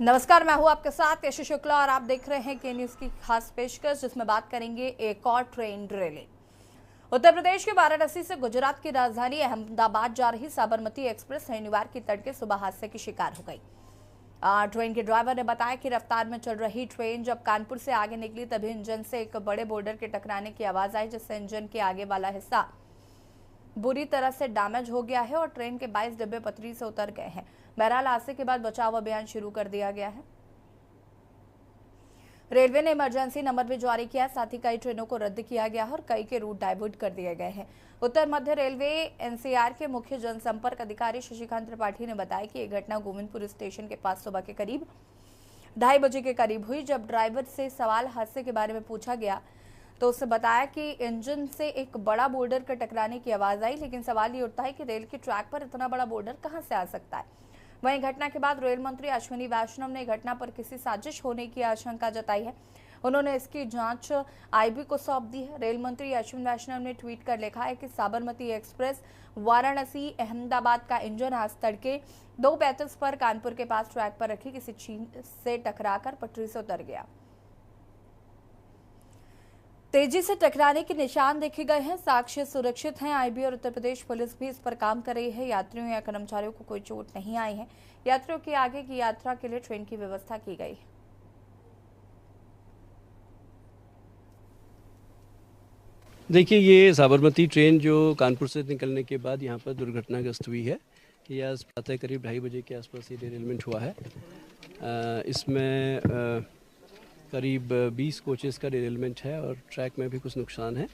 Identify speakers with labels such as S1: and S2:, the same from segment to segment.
S1: नमस्कार, मैं हूं आपके साथ यश शुक्ला और आप देख रहे हैं के न्यूज की खास पेशकश, जिसमें बात करेंगे एक और ट्रेन डिरेलिंग। उत्तर प्रदेश के वाराणसी से गुजरात की राजधानी अहमदाबाद जा रही साबरमती एक्सप्रेस शनिवार की तड़के सुबह हादसे की शिकार हो गई। ट्रेन के ड्राइवर ने बताया कि रफ्तार में चल रही ट्रेन जब कानपुर से आगे निकली तभी इंजन से एक बड़े बोल्डर के टकराने की आवाज आई, जिससे इंजन के आगे वाला हिस्सा बुरी तरह से डैमेज हो गया है और ट्रेन के 22 डिब्बे पटरी से उतर गए हैं। बहरहाल हादसे के बाद बचाव अभियान शुरू कर दिया गया है। रेलवे ने इमरजेंसी नंबर भी जारी किया, साथ ही कई ट्रेनों को रद्द किया गया है और कई के रूट डाइवर्ट कर दिए गए हैं। उत्तर मध्य रेलवे एनसीआर के मुख्य जनसंपर्क अधिकारी शशिकांत त्रिपाठी ने बताया कि यह घटना गोविंदपुर स्टेशन के पास सुबह के करीब 2:30 बजे के करीब हुई। जब ड्राइवर से सवाल हादसे के बारे में पूछा गया तो उससे बताया कि इंजन से एक बड़ा बोल्डर के टकराने की आवाज आई, लेकिन सवाल ये उठता है कि रेल के ट्रैक पर इतना बड़ा बोल्डर कहां से आ सकता है। वहीं घटना के बाद रेल मंत्री अश्विनी वैष्णव ने घटना पर किसी साजिश होने की आशंका जताई है। उन्होंने इसकी जांच आईबी को सौंप दी है। रेल मंत्री अश्विनी वैष्णव ने ट्वीट कर लिखा है कि साबरमती एक्सप्रेस वाराणसी अहमदाबाद का इंजन आज तड़के 2:35 पर कानपुर के पास ट्रैक पर रखी किसी चीज से टकराकर पटरी से उतर गया। तेजी से टकराने के निशान देखे गए हैं, साक्ष्य सुरक्षित हैं। आईबी और उत्तर प्रदेश पुलिस भी इस पर काम कर रही है। यात्रियों या कर्मचारियों को कोई चोट नहीं आई है। यात्रियों की आगे की यात्रा के लिए ट्रेन की व्यवस्था की गई है।
S2: देखिए, ये साबरमती ट्रेन जो कानपुर से निकलने के बाद यहाँ पर दुर्घटनाग्रस्त हुई है कि आज प्रातः करीब 2:30 बजे के आसपास ये डिरेलमेंट हुआ है। इसमें करीब 20 कोचेस का डिरेलमेंट है और ट्रैक में भी कुछ नुकसान है।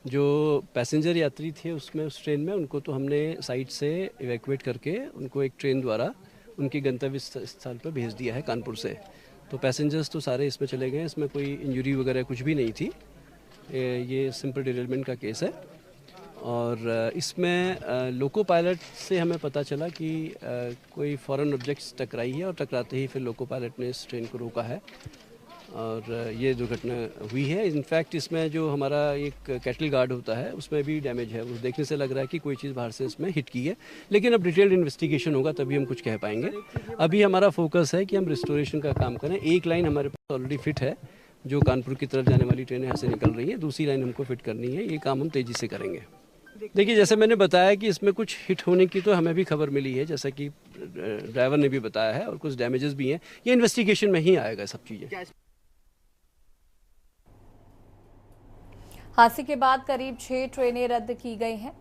S2: जो पैसेंजर यात्री थे उसमें उस ट्रेन में उनको तो हमने साइट से इवैक्यूएट करके उनको एक ट्रेन द्वारा उनके गंतव्य स्थल पर भेज दिया है कानपुर से। तो पैसेंजर्स तो सारे इसमें चले गए, इसमें कोई इंजरी वगैरह कुछ भी नहीं थी। ये सिंपल डिरेलमेंट का केस है। और इसमें लोको पायलट से हमें पता चला कि कोई फॉरेन ऑब्जेक्ट्स टकराई है और टकराते ही फिर लोको पायलट ने इस ट्रेन को रोका है और ये दुर्घटना हुई है। इनफैक्ट इसमें जो हमारा एक कैटल गार्ड होता है उसमें भी डैमेज है। उस देखने से लग रहा है कि कोई चीज़ बाहर से इसमें हिट की है, लेकिन अब डिटेल्ड इन्वेस्टिगेशन होगा तभी हम कुछ कह पाएंगे। अभी हमारा फोकस है कि हम रिस्टोरेशन का काम करें। एक लाइन हमारे पास ऑलरेडी फिट है, जो कानपुर की तरफ जाने वाली ट्रेनें यहाँ से निकल रही हैं। दूसरी लाइन हमको फिट करनी है, ये काम हम तेज़ी से करेंगे। देखिए, जैसे मैंने बताया कि इसमें कुछ हिट होने की तो हमें भी खबर मिली है, जैसा कि ड्राइवर ने भी बताया है, और कुछ डैमेजेस भी हैं। ये इन्वेस्टिगेशन में ही आएगा सब चीज़ें।
S1: हादसे के बाद करीब 6 ट्रेनें रद्द की गई हैं।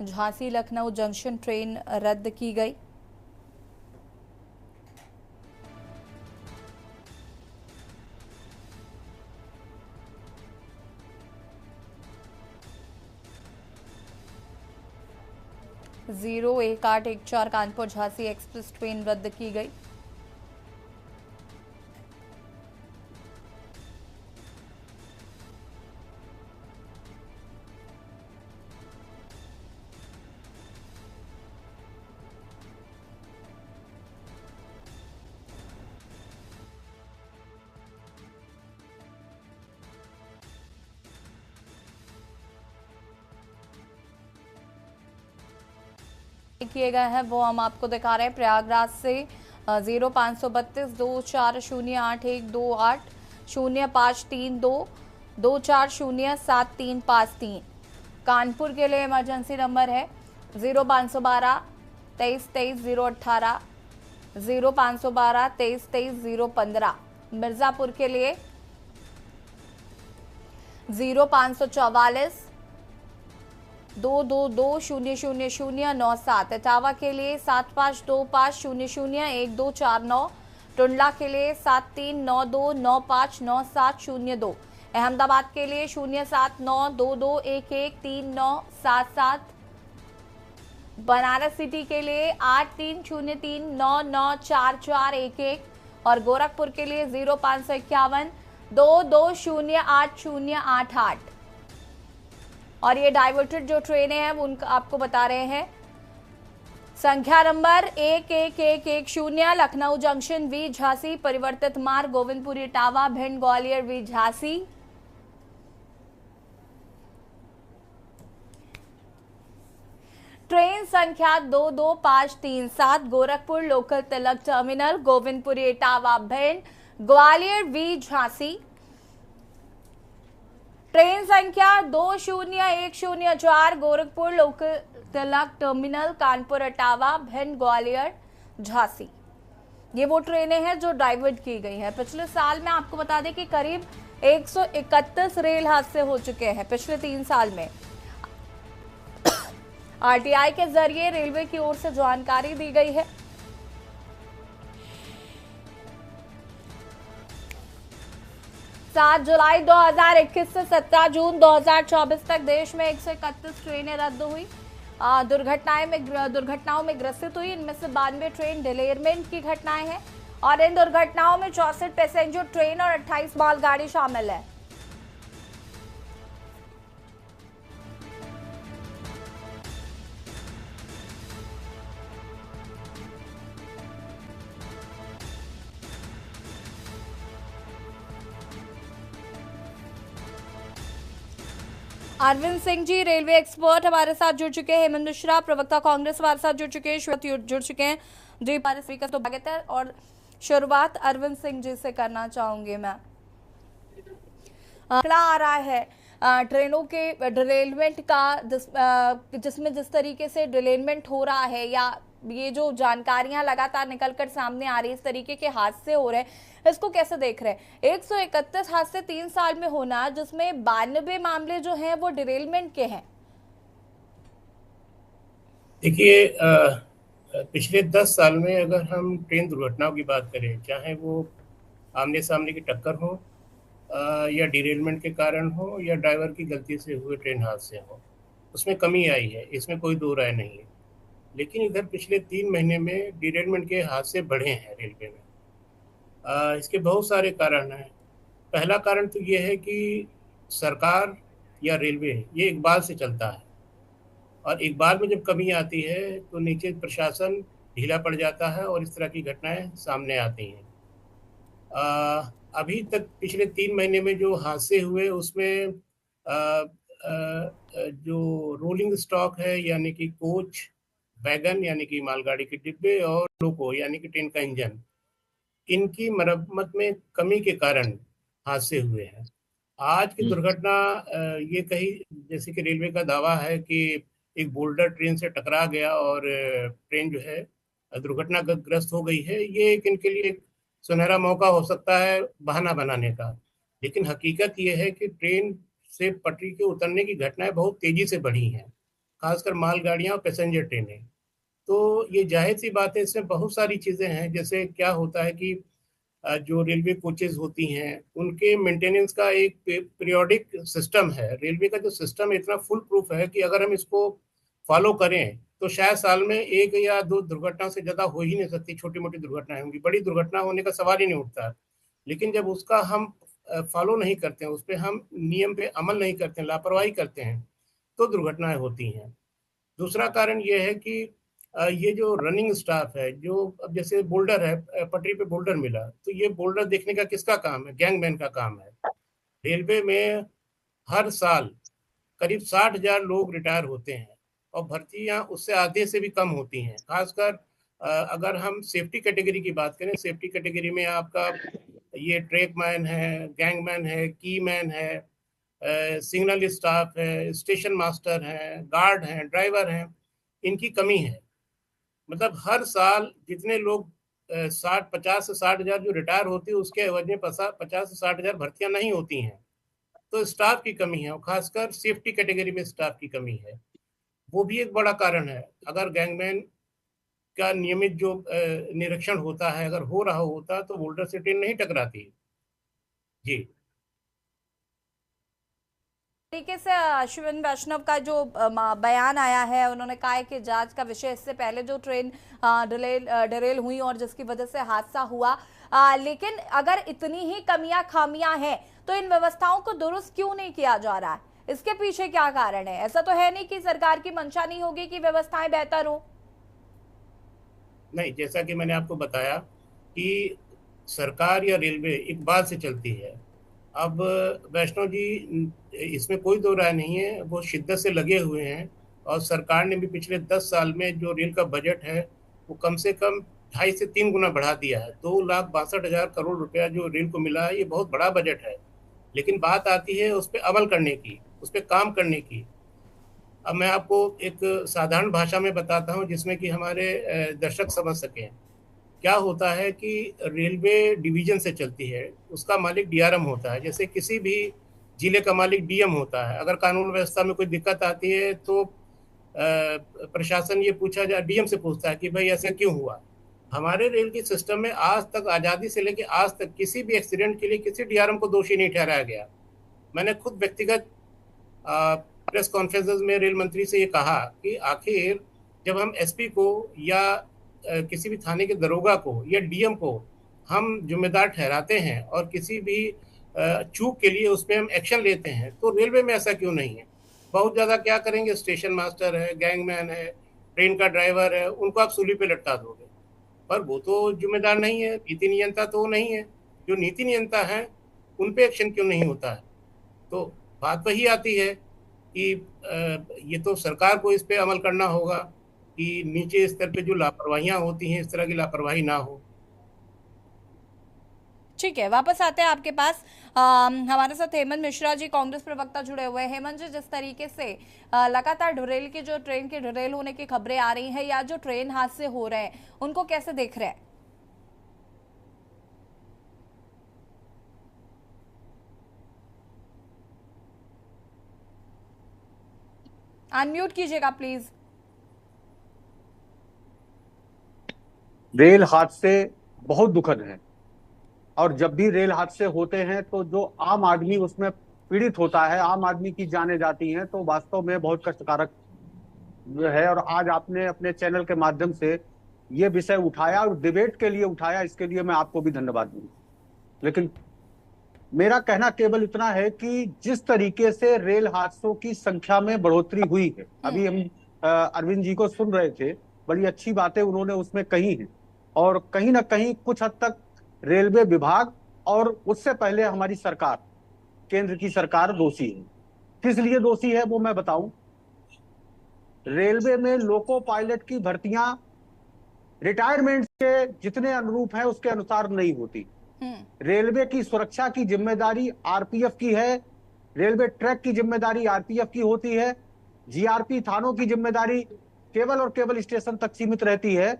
S1: झांसी लखनऊ जंक्शन ट्रेन रद्द की गई। Zero 1814 Kanpur Jhansi express train रद्द की गई। किए गए हैं वो हम आपको दिखा रहे हैं। प्रयागराज से 0532 2408 0532 2407 कानपुर के लिए इमरजेंसी नंबर है 0512 23 23 018 0512 23 23 015। मिर्जापुर के लिए 0544 222-000-97। इटावा के लिए 7525001249। टुंडला के लिए 7392959702। अहमदाबाद के लिए 0792213977। बनारस सिटी के लिए 8303994411 और गोरखपुर के लिए 0551 2208 और ये डाइवर्टेड जो ट्रेनें हैं उनका आपको बता रहे हैं। संख्या number 11110 Lucknow junction via Jhansi, परिवर्तित मार्ग गोविंदपुर इटावा भिंड ग्वालियर वी झांसी। ट्रेन संख्या 22537 Gorakhpur local Tilak terminal Govindpuri Etawah Bhind Gwalior via Jhansi. Train संख्या 20104 गोरखपुर लोकल तिलक टर्मिनल कानपुर इटावा भिंड ग्वालियर झांसी। ये वो ट्रेनें हैं जो डाइवर्ट की गई हैं। पिछले साल में आपको बता दें कि करीब 131 रेल हादसे हो चुके हैं पिछले 3 साल में। आरटीआई के जरिए रेलवे की ओर से जानकारी दी गई है। सात जुलाई 2021 से 17 जून 2024 तक देश में 131 ट्रेनें रद्द हुई, दुर्घटनाओं में ग्रसित हुई। इनमें से 92 ट्रेन डिलेरमेंट की घटनाएं हैं और इन दुर्घटनाओं में 64 पैसेंजर ट्रेन और 28 मालगाड़ी शामिल है। अरविंद सिंह जी रेलवे एक्सपर्ट हमारे साथ जुड़ चुके हैं। हेमंत मिश्रा प्रवक्ता कांग्रेस हमारे साथ जुड़ चुके हैं, श्वेत जुड़ चुके हैं जी। हमारे स्पीकर तो स्वागत है और शुरुआत अरविंद सिंह जी से करना चाहूंगी मैं। आंकड़ा आ रहा है ट्रेनों के डिलेरमेंट का, जिसमें जिस तरीके से डिलेरमेंट हो रहा है या ये जो जानकारियां लगातार निकलकर सामने आ रही है, इस तरीके के हादसे हो रहे हैं, इसको कैसे देख रहे हैं? 131 हादसे 3 साल में होना, जिसमें 92 मामले जो हैं वो डिरेलमेंट के हैं।
S3: देखिए, पिछले 10 साल में अगर हम ट्रेन दुर्घटनाओं की बात करें, चाहे वो आमने सामने की टक्कर हो या डिरेलमेंट के कारण हो या ड्राइवर की गलती से हुए ट्रेन हादसे हो, उसमें कमी आई है, इसमें कोई दो राय नहीं है। लेकिन इधर पिछले 3 महीने में डिरेलमेंट के हादसे बढ़े हैं रेलवे में। इसके बहुत सारे कारण हैं। पहला कारण तो ये है कि सरकार या रेलवे ये इकबाल से चलता है और इकबाल में जब कमी आती है तो नीचे प्रशासन ढीला पड़ जाता है और इस तरह की घटनाएं सामने आती हैं। अभी तक पिछले 3 महीने में जो हादसे हुए उसमें जो रोलिंग स्टॉक है, यानी कि कोच, वैगन यानी कि मालगाड़ी के डिब्बे और लोको यानी कि ट्रेन का इंजन, इनकी मरम्मत में कमी के कारण हादसे हुए हैं। आज की दुर्घटना ये कही, जैसे कि रेलवे का दावा है कि एक बोल्डर ट्रेन से टकरा गया और ट्रेन जो है दुर्घटनाग्रस्त हो गई है। ये एक इनके लिए एक सुनहरा मौका हो सकता है बहाना बनाने का, लेकिन हकीकत ये है कि ट्रेन से पटरी के उतरने की घटनाएं बहुत तेजी से बढ़ी हैं, खासकर मालगाड़ियां और पैसेंजर ट्रेनें। तो ये जाहिर सी बात है, इसमें बहुत सारी चीज़ें हैं। जैसे क्या होता है कि जो रेलवे कोचेज होती हैं उनके मेंटेनेंस का एक पीरियोडिक सिस्टम है। रेलवे का जो सिस्टम इतना फुल प्रूफ है कि अगर हम इसको फॉलो करें तो शायद साल में 1 या 2 दुर्घटना से ज़्यादा हो ही नहीं सकती। छोटी मोटी दुर्घटनाएं होंगी, बड़ी दुर्घटना होने का सवाल ही नहीं उठता। लेकिन जब उसका हम फॉलो नहीं करते हैं, उस पर हम नियम पे अमल नहीं करते हैं, लापरवाही करते हैं, तो दुर्घटनाएं होती हैं। दूसरा कारण ये है कि ये जो रनिंग स्टाफ है, जो अब जैसे बोल्डर है, पटरी पे बोल्डर मिला, तो ये बोल्डर देखने का किसका काम है? गैंगमैन का काम है। रेलवे में हर साल करीब 60,000 लोग रिटायर होते हैं और भर्तियां उससे आधे से भी कम होती हैं। खासकर अगर हम सेफ्टी कैटेगरी की बात करें, सेफ्टी कैटेगरी में आपका ये ट्रैकमैन है, गैंगमैन है, की मैन है, सिग्नल स्टाफ है, स्टेशन मास्टर हैं, गार्ड हैं, ड्राइवर हैं, इनकी कमी है। मतलब हर साल जितने लोग 50 से 60,000 जो रिटायर होती है, उसके एवज में 50 से 60,000 भर्तियां नहीं होती हैं। तो स्टाफ की कमी है और खासकर सेफ्टी कैटेगरी में स्टाफ की कमी है। वो भी एक बड़ा कारण है। अगर गैंगमैन का नियमित जो निरीक्षण होता है, अगर हो रहा होता तो बोल्डर से ट्रेन नहीं टकराती। जी,
S1: तरीके से अश्विन वैष्णव का जो बयान आया है, उन्होंने कहा है कि जांच का विषय, इससे पहले जो ट्रेन डिरेल हुई और जिसकी वजह से हादसा हुआ, लेकिन अगर इतनी ही कमियां खामियां हैं तो इन व्यवस्थाओं को दुरुस्त क्यों नहीं किया जा रहा है? इसके पीछे क्या कारण है? ऐसा तो है नहीं कि सरकार की मंशा नहीं होगी कि व्यवस्थाएं बेहतर हो।
S3: नहीं, जैसा कि मैंने आपको बताया कि सरकार या रेलवे इकबाल से चलती है। अब वैष्णव जी, इसमें कोई दो राय नहीं है, वो शिद्दत से लगे हुए हैं और सरकार ने भी पिछले 10 साल में जो रेल का बजट है वो कम से कम 2.5 से 3 गुना बढ़ा दिया है। 2,62,000 करोड़ रुपया जो रेल को मिला है, ये बहुत बड़ा बजट है। लेकिन बात आती है उस पर अमल करने की, उस पर काम करने की। अब मैं आपको एक साधारण भाषा में बताता हूँ जिसमें कि हमारे दर्शक समझ सकें। क्या होता है कि रेलवे डिवीजन से चलती है, उसका मालिक डीआरएम होता है। जैसे किसी भी जिले का मालिक डीएम होता है। अगर कानून व्यवस्था में कोई दिक्कत आती है तो प्रशासन ये पूछा जा डीएम से पूछता है कि भाई ऐसा क्यों हुआ। हमारे रेल के सिस्टम में आज तक, आज़ादी से लेकर आज तक, किसी भी एक्सीडेंट के लिए किसी डीआरएम को दोषी नहीं ठहराया गया। मैंने खुद व्यक्तिगत प्रेस कॉन्फ्रेंस में रेल मंत्री से ये कहा कि आखिर जब हम एसपी को या किसी भी थाने के दरोगा को या डीएम को हम जिम्मेदार ठहराते हैं और किसी भी चूक के लिए उस पर हम एक्शन लेते हैं, तो रेलवे में ऐसा क्यों नहीं है? बहुत ज़्यादा क्या करेंगे, स्टेशन मास्टर है, गैंगमैन है, ट्रेन का ड्राइवर है, उनको आप सूली पे लटका दोगे। पर वो तो जिम्मेदार नहीं है, नीति नियंता तो वो नहीं है। जो नीति नियंता है उन पे एक्शन क्यों नहीं होता है? तो बात वही आती है कि ये तो सरकार को इस पे अमल करना होगा कि नीचे स्तर पे जो लापरवाहियां होती हैं, इस तरह की लापरवाही ना हो।
S1: ठीक है, वापस आते हैं आपके पास। हमारे साथ हेमंत मिश्रा जी, कांग्रेस प्रवक्ता, जुड़े हुए हैं। हेमंत जी, जिस तरीके से लगातार ढुरेल की जो ट्रेन के ढुरेल होने की खबरें आ रही हैं या जो ट्रेन हादसे हो रहे हैं, उनको कैसे देख रहे हैं? अनम्यूट कीजिएगा प्लीज।
S4: रेल हादसे बहुत दुखद हैं और जब भी रेल हादसे होते हैं तो जो आम आदमी उसमें पीड़ित होता है, आम आदमी की जानें जाती हैं, तो वास्तव में बहुत कष्टकारक है। और आज आपने अपने चैनल के माध्यम से ये विषय उठाया और डिबेट के लिए उठाया, इसके लिए मैं आपको भी धन्यवाद दूं। लेकिन मेरा कहना केवल इतना है कि जिस तरीके से रेल हादसों की संख्या में बढ़ोतरी हुई है, अभी हम अरविंद जी को सुन रहे थे, बड़ी अच्छी बातें उन्होंने उसमें कही हैं। और कहीं ना कहीं कुछ हद तक रेलवे विभाग और उससे पहले हमारी सरकार, केंद्र की सरकार दोषी है। किस लिए दोषी है वो मैं बताऊं। रेलवे में लोको पायलट की भर्तियां रिटायरमेंट के जितने अनुरूप है उसके अनुसार नहीं होती। रेलवे की सुरक्षा की जिम्मेदारी आरपीएफ की है, रेलवे ट्रैक की जिम्मेदारी आरपीएफ की होती है, जीआरपी थानों की जिम्मेदारी केवल और केवल स्टेशन तक सीमित रहती है।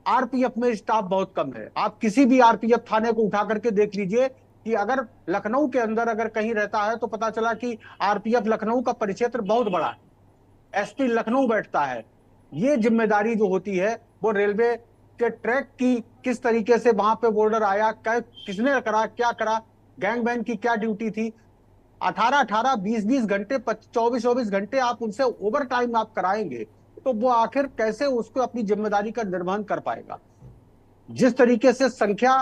S4: आरपीएफ में स्टाफ बहुत कम है। आप किसी भी आरपीएफ थाने को उठा करके देख लीजिए कि अगर लखनऊ के अंदर अगर कहीं रहता है तो पता चला कि आरपीएफ लखनऊ का परिक्षेत्र बहुत बड़ा है, एसपी लखनऊ बैठता है। ये जिम्मेदारी जो होती है वो रेलवे के ट्रैक की, किस तरीके से वहां पे बॉर्डर आया, किसने करा, क्या करा, गैंगमैन की क्या ड्यूटी थी, 18-18, 20-20 घंटे, 24-24 घंटे आप उनसे ओवर टाइम आप कराएंगे तो वो आखिर कैसे उसको अपनी जिम्मेदारी का निर्वहन कर पाएगा। जिस तरीके से संख्या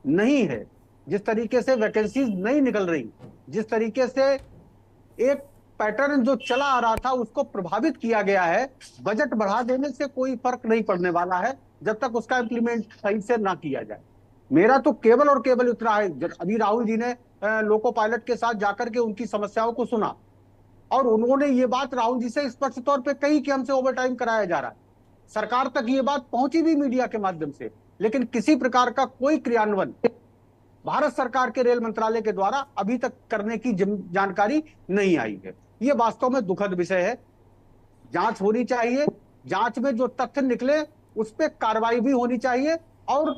S4: नहीं है, जिस तरीके से वैकेंसीज नहीं निकल रही, जिस तरीके से एक पैटर्न जो चला आ रहा था उसको प्रभावित किया गया है, बजट बढ़ा देने से कोई फर्क नहीं पड़ने वाला है जब तक उसका इम्प्लीमेंट सही से ना किया जाए। मेरा तो केवल और केवल उतना है, अभी राहुल जी ने लोको पायलट के साथ जाकर के उनकी समस्याओं को सुना और उन्होंने ये बात राहुल जी से स्पष्ट तौर पे कही कि हमसे ओवर टाइम कराया जा रहा है। सरकार तक ये बात पहुंची भी मीडिया के माध्यम से, लेकिन किसी प्रकार का कोई क्रियान्वयन भारत सरकार के रेल मंत्रालय के द्वारा अभी तक करने की जानकारी नहीं आई है। ये वास्तव में दुखद विषय है। जांच होनी चाहिए, जांच में जो तथ्य निकले उस पर कार्रवाई भी होनी चाहिए और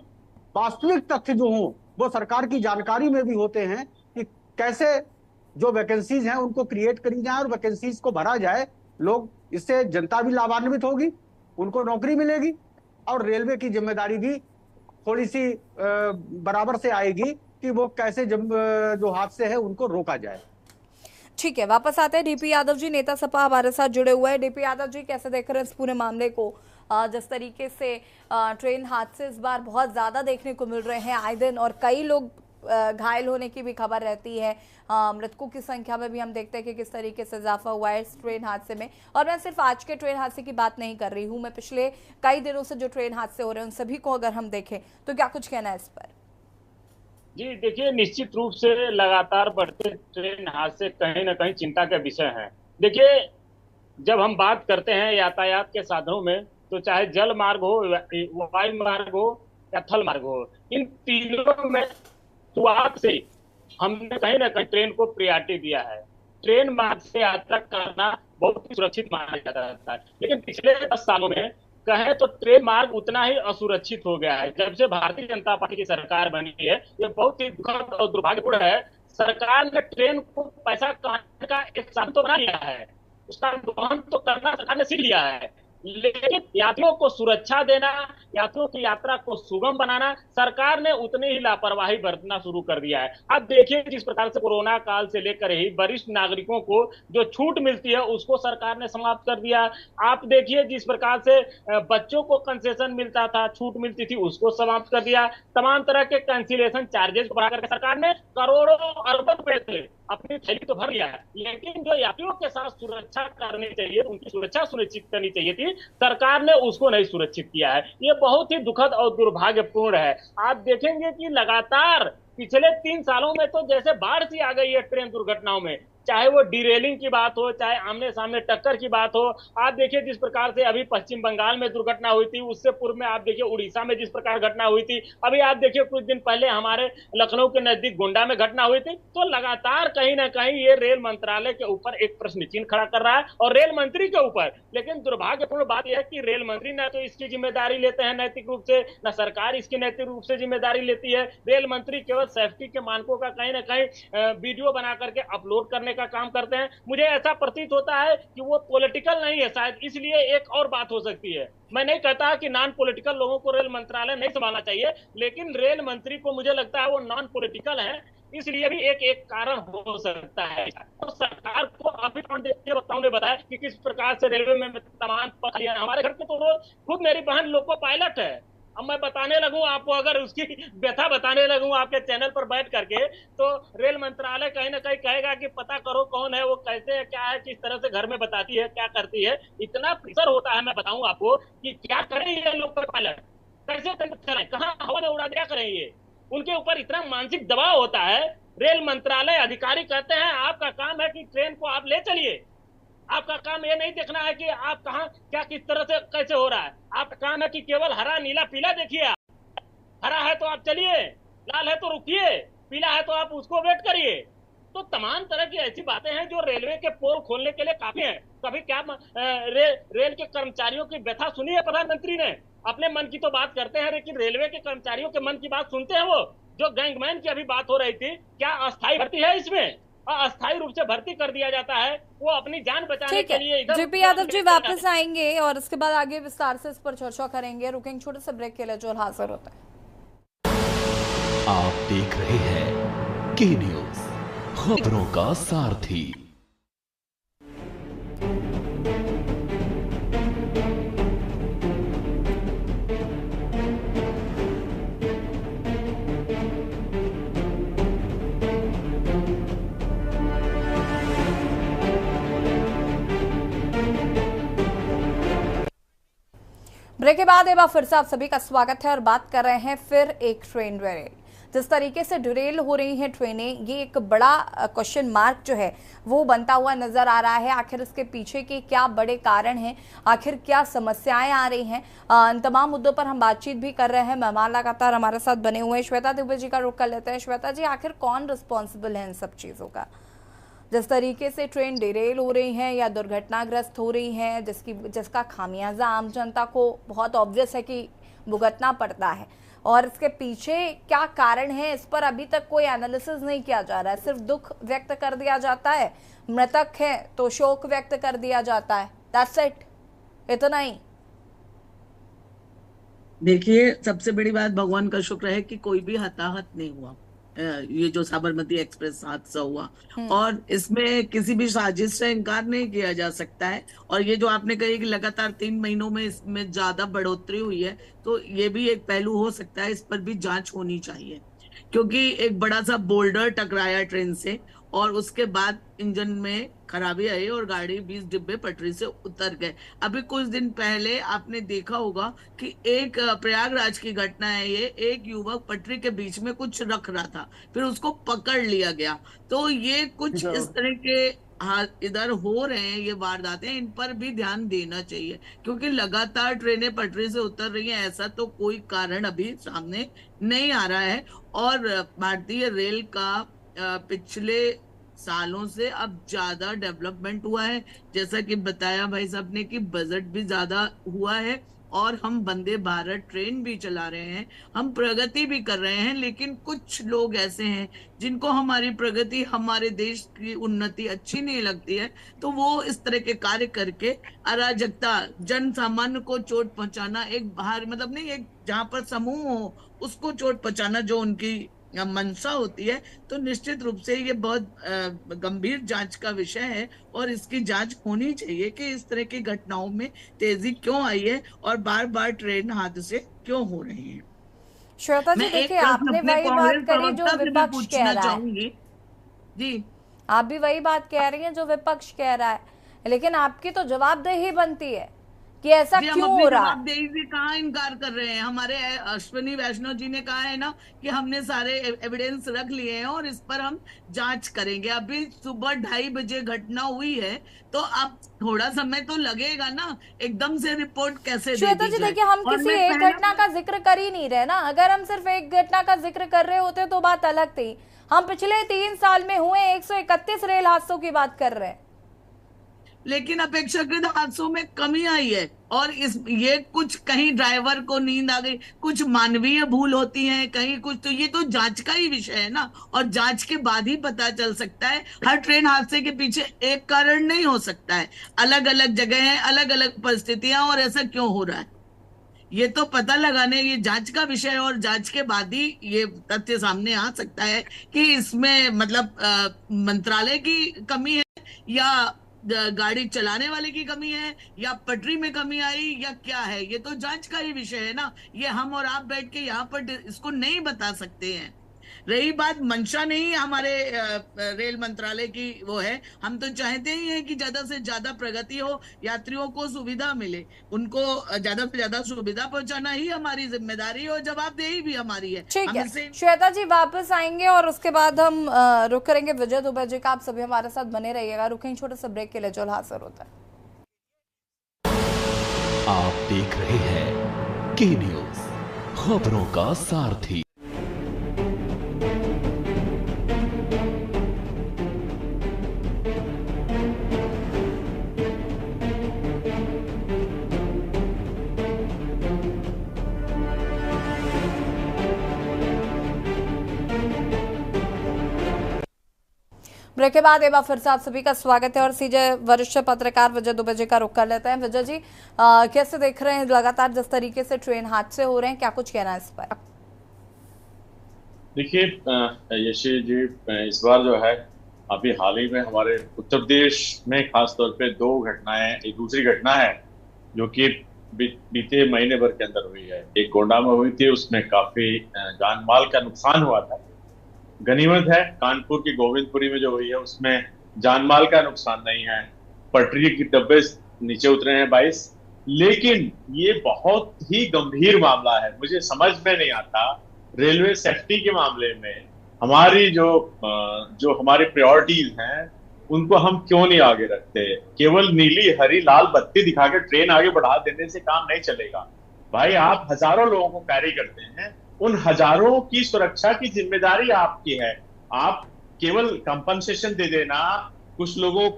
S4: वास्तविक तथ्य जो हो वो सरकार की जानकारी में भी होते हैं कि कैसे जो वैकेंसीज हैं उनको क्रिएट करी जाए और वैकेंसीज को भरा जाए। लोग, इससे जनता भी लाभान्वित होगी, उनको नौकरी मिलेगी और रेलवे की जिम्मेदारी भी थोड़ी सी बराबर से आएगी कि वो कैसे जो हादसे हैं उनको रोका जाए।
S1: ठीक है, वापस आते हैं। डीपी यादव जी, नेता सपा, हमारे साथ जुड़े हुए हैं। डीपी यादव जी, कैसे देख रहे हैं इस पूरे मामले को? जिस तरीके से ट्रेन हादसे इस बार बहुत ज्यादा देखने को मिल रहे हैं आए दिन, और कई लोग घायल होने की भी खबर रहती है, मृतकों की संख्या में भी हम देखते हैं कि किस तरीके से इजाफा हुआ है इस ट्रेन हादसे में। और मैं सिर्फ आज के ट्रेन हादसे की बात नहीं कर रही हूँ, मैं पिछले कई दिनों से जो ट्रेन हादसे हो रहे हैं उन सभी को अगर हम देखें तो क्या कुछ कहना है इस पर?
S5: जी देखिए, निश्चित रूप से लगातार बढ़ते ट्रेन हादसे कहीं ना कहीं चिंता का विषय है। देखिए, जब हम बात करते हैं यातायात के साधनों में, तो चाहे जल मार्ग हो, वायु मार्ग हो या थल मार्ग हो, इन तीनों में शुरुआत से हमने कहीं ना कहीं ट्रेन को प्रियरिटी दिया है। ट्रेन मार्ग से यात्रा करना बहुत ही सुरक्षित माना जाता है, लेकिन पिछले 10 सालों में कहें तो ट्रेन मार्ग उतना ही असुरक्षित हो गया है। जब से भारतीय जनता पार्टी की सरकार बनी है, ये बहुत ही दुखद और दुर्भाग्यपूर्ण है। सरकार ने ट्रेन को पैसा कमाने का एक साधन तो बना लिया है, उसका दोहन तो करना सरकार ने सीख लिया है, लेकिन यात्रियों को सुरक्षा देना, यात्रियों की यात्रा को सुगम बनाना सरकार ने उतनी ही लापरवाही बरतना शुरू कर दिया है। अब देखिए, जिस प्रकार से कोरोना काल से लेकर ही वरिष्ठ नागरिकों को जो छूट मिलती है उसको सरकार ने समाप्त कर दिया। आप देखिए, जिस प्रकार से बच्चों को कंसेशन मिलता था, छूट मिलती थी, उसको समाप्त कर दिया। तमाम तरह के कैंसिलेशन चार्जेस बढ़ा करके सरकार ने करोड़ों अरबों रुपए से अपनी थैली तो भर लिया है, लेकिन जो यात्रियों के साथ सुरक्षा करनी चाहिए, उनकी सुरक्षा सुनिश्चित करनी चाहिए थी, सरकार ने उसको नहीं सुरक्षित किया है। ये बहुत ही दुखद और दुर्भाग्यपूर्ण है। आप देखेंगे कि लगातार पिछले 3 सालों में तो जैसे बाढ़ सी आ गई है ट्रेन दुर्घटनाओं में, चाहे वो डिरेलिंग की बात हो, चाहे आमने सामने टक्कर की बात हो। आप देखिए, जिस प्रकार से अभी पश्चिम बंगाल में दुर्घटना हुई थी, उससे पूर्व में आप देखिए उड़ीसा में जिस प्रकार घटना हुई थी, अभी आप देखिए कुछ दिन पहले हमारे लखनऊ के नजदीक गोंडा में घटना हुई थी। तो लगातार कहीं ना कहीं ये रेल मंत्रालय के ऊपर एक प्रश्न चिन्ह खड़ा कर रहा है, और रेल मंत्री के ऊपर। लेकिन दुर्भाग्यपूर्ण बात यह है कि रेल मंत्री न तो इसकी जिम्मेदारी लेते हैं नैतिक रूप से, न सरकार इसकी नैतिक रूप से जिम्मेदारी लेती है। रेल मंत्री केवल सेफ्टी के मानकों का कहीं ना कहीं वीडियो बना करके अपलोड करने का काम करते हैं। मुझे ऐसा प्रतीत होता है कि वो पॉलिटिकल नहीं है शायद, इसलिए एक और बात हो सकती है। मैं नहीं कहता कि नॉन पॉलिटिकल लोगों को रेल मंत्रालय नहीं संभालना चाहिए, लेकिन रेल मंत्री को मुझे लगता है वो नॉन पॉलिटिकल है, इसलिए भी एक कारण हो सकता है। तो सरकार को अभी ने बताया कि किस प्रकार से रेलवे में तमाम हमारे घर पे तो रोज खुद मेरी बहन लोको पायलट है। अब मैं बताने लगूं आपको, अगर उसकी व्यथा बताने लगूं आपके चैनल पर बैठ करके, तो रेल मंत्रालय कहीं ना कहीं कहेगा कि पता करो कौन है वो, कैसे है, क्या है, किस तरह से घर में बताती है, क्या करती है। इतना प्रेशर होता है, मैं बताऊं आपको कि क्या करें ये लोग पायलट, कैसे चलाएं, कहाँ हवा में उड़ा दिया करें ये। उनके ऊपर इतना मानसिक दबाव होता है। रेल मंत्रालय अधिकारी कहते हैं आपका काम है कि ट्रेन को आप ले चलिए, आपका काम ये नहीं देखना है कि आप कहाँ क्या किस तरह से कैसे हो रहा है। आपका काम है कि केवल हरा नीला पीला देखिए, आप हरा है तो आप चलिए, लाल है तो रुकिए, पीला है तो आप उसको वेट करिए। तो तमाम तरह की ऐसी बातें हैं जो रेलवे के पोल खोलने के लिए काफी है। कभी क्या रेल के कर्मचारियों की व्यथा सुनी है प्रधानमंत्री ने? अपने मन की तो बात करते हैं, लेकिन रेलवे के कर्मचारियों के मन की बात सुनते हैं वो? जो गैंगमैन की अभी बात हो रही थी, क्या अस्थायी भर्ती है इसमें? अस्थायी रूप से भर्ती कर दिया जाता है, वो अपनी जान बचाने के लिए इधर।
S1: जेपी यादव जी वापस आएंगे और उसके बाद आगे विस्तार से इस पर चर्चा करेंगे। रुकेंगे छोटे से ब्रेक के लिए, जो हाजिर होता है।
S6: आप देख रहे हैं के न्यूज, खबरों का सारथी।
S1: ब्रेक के बाद एक बार फिर से आप सभी का स्वागत है और बात कर रहे हैं फिर एक ट्रेन डिरेल। जिस तरीके से डिरेल हो रही हैं ट्रेनें, ये एक बड़ा क्वेश्चन मार्क जो है वो बनता हुआ नजर आ रहा है। आखिर इसके पीछे के क्या बड़े कारण हैं, आखिर क्या समस्याएं आ रही हैं, इन तमाम मुद्दों पर हम बातचीत भी कर रहे हैं। मेहमान लगातार हमारे साथ बने हुए हैं। श्वेता दुबे जी का रुख कर लेते हैं। श्वेता जी, आखिर कौन रिस्पॉन्सिबल है इन सब चीज़ों का? जिस तरीके से ट्रेन डिरेल हो रही हैं या दुर्घटनाग्रस्त हो रही हैं, जिसका खामियाजा आम जनता को बहुत ऑब्वियस है कि भुगतना पड़ता है, और इसके पीछे क्या कारण है, इस पर अभी तक कोई एनालिसिस नहीं किया जा रहा है। सिर्फ दुख व्यक्त कर दिया जाता है, मृतक है तो शोक व्यक्त कर दिया जाता है, दैट्स इट, इतना ही।
S7: देखिए, सबसे बड़ी बात भगवान का शुक्र है कि कोई भी हताहत नहीं हुआ। ये जो साबरमती एक्सप्रेस हादसा हुआ, और इसमें किसी भी साजिश से इनकार नहीं किया जा सकता है। और ये जो आपने कही कि लगातार 3 महीनों में इसमें ज्यादा बढ़ोतरी हुई है, तो ये भी एक पहलू हो सकता है। इस पर भी जांच होनी चाहिए, क्योंकि एक बड़ा सा बोल्डर टकराया ट्रेन से और उसके बाद इंजन में खराबी आई और गाड़ी 20 डिब्बे पटरी से उतर गए। अभी कुछ दिन पहले आपने देखा होगा कि एक प्रयागराज की घटना है ये, एक युवक पटरी के बीच में कुछ रख रहा था, फिर उसको पकड़ लिया गया। तो ये कुछ इस तरह के इधर हो रहे हैं ये वारदातें, इन पर भी ध्यान देना चाहिए, क्योंकि लगातार ट्रेनें पटरी से उतर रही हैं, ऐसा तो कोई कारण अभी सामने नहीं आ रहा है। और भारतीय रेल का पिछले सालों से अब ज्यादा डेवलपमेंट हुआ है, जैसा कि बताया भाई साहब ने कि बजट भी ज्यादा हुआ है, और हम वंदे भारत ट्रेन भी चला रहे हैं, हम प्रगति भी कर रहे हैं। लेकिन कुछ लोग ऐसे हैं जिनको हमारी प्रगति, हमारे देश की उन्नति अच्छी नहीं लगती है, तो वो इस तरह के कार्य करके अराजकता, जन सामान्य को चोट पहुंचाना, एक बाहर मतलब नहीं, एक जहां पर समूह हो उसको चोट पहुंचाना जो उनकी मंशा होती है, तो निश्चित रूप से ये बहुत गंभीर जांच का विषय है और इसकी जांच होनी चाहिए कि इस तरह की घटनाओं में तेजी क्यों आई है और बार बार ट्रेन हादसे क्यों हो रहे हैं।
S1: श्वेता जी देखिए, आपने वही बात करी जो विपक्ष कह रहा है।
S7: जी,
S1: आप भी वही बात कह रही हैं जो विपक्ष कह रहा है, लेकिन आपकी तो जवाबदेही बनती है कि ऐसा क्यों हो रहा है।
S7: जवाबदेही से कहाँ इनकार कर रहे हैं। हमारे अश्विनी वैष्णव जी ने कहा है ना कि हमने सारे एविडेंस रख लिए हैं और इस पर हम जांच करेंगे। अभी सुबह 2:30 बजे घटना हुई है, तो अब थोड़ा समय तो लगेगा ना, एकदम से रिपोर्ट कैसे दे दी जाए।
S1: श्वेता जी देखिए, हम किसी एक घटना का जिक्र कर ही नहीं रहे ना। अगर हम सिर्फ एक घटना का जिक्र कर रहे होते तो बात अलग थी। हम पिछले 3 साल में हुए 131 रेल हादसों की बात कर रहे हैं।
S7: लेकिन अपेक्षाकृत हादसों में कमी आई है, और ये कुछ कहीं ड्राइवर को नींद आ गई, कुछ मानवीय भूल होती है, कहीं कुछ, तो ये तो जांच का ही विषय है ना, और जांच के बाद ही पता चल सकता है। हर ट्रेन हादसे के पीछे एक कारण नहीं हो सकता है, अलग अलग जगह है, अलग अलग परिस्थितियां, और ऐसा क्यों हो रहा है ये तो पता लगाने, ये जांच का विषय है, और जांच के बाद ही ये तथ्य सामने आ सकता है कि इसमें मतलब मंत्रालय की कमी है, या गाड़ी चलाने वाले की कमी है, या पटरी में कमी आई, या क्या है। ये तो जांच का ही विषय है ना। ये हम और आप बैठ के यहाँ पर इसको नहीं बता सकते हैं। रही बात मंशा नहीं हमारे रेल मंत्रालय की, वो है, हम तो चाहते ही हैं कि ज्यादा से ज्यादा प्रगति हो, यात्रियों को सुविधा मिले, उनको ज्यादा से ज्यादा सुविधा पहुंचाना ही हमारी जिम्मेदारी और जवाबदेही भी हमारी है।
S1: ठीक है, श्वेता जी वापस आएंगे और उसके बाद हम रुक करेंगे विजय दुबे जी का। आप सभी हमारे साथ बने रहिएगा। रुकेंगे छोटे से ब्रेक के लिए, जो हासिल होता है।
S6: आप देख रहे हैं के न्यूज, खबरों का सारथी।
S1: ब्रेक के बाद एक बार फिर से आप सभी का स्वागत है और सीधे वरिष्ठ पत्रकार विजय दुबे जी का रुख कर लेते हैं। विजय जी, कैसे देख रहे हैं लगातार जिस तरीके से ट्रेन हादसे हो रहे हैं, क्या कुछ कहना है इस पर?
S8: देखिए यशी जी, इस बार जो है अभी हाल ही में हमारे उत्तर प्रदेश में खास तौर पे 2 घटनाएं, एक दूसरी घटना है जो कि बीते महीने भर के अंदर हुई है। एक गोंडा में हुई थी, उसमें काफी जान माल का नुकसान हुआ था। गनीमत है कानपुर की गोविंदपुरी में जो हुई है उसमें जान माल का नुकसान नहीं है, पटरी के डब्बे नीचे उतरे हैं 22। लेकिन ये बहुत ही गंभीर मामला है। मुझे समझ में नहीं आता रेलवे सेफ्टी के मामले में हमारी जो हमारी प्रायोरिटीज हैं उनको हम क्यों नहीं आगे रखते। केवल नीली हरी लाल बत्ती दिखा के ट्रेन आगे बढ़ा देने से काम नहीं चलेगा। भाई, आप हजारों लोगों को कैरी करते हैं, उन हजारों की सुरक्षा की जिम्मेदारी आपकी है। आप केवल कंपनसेशन दे देना, कुछ लोगों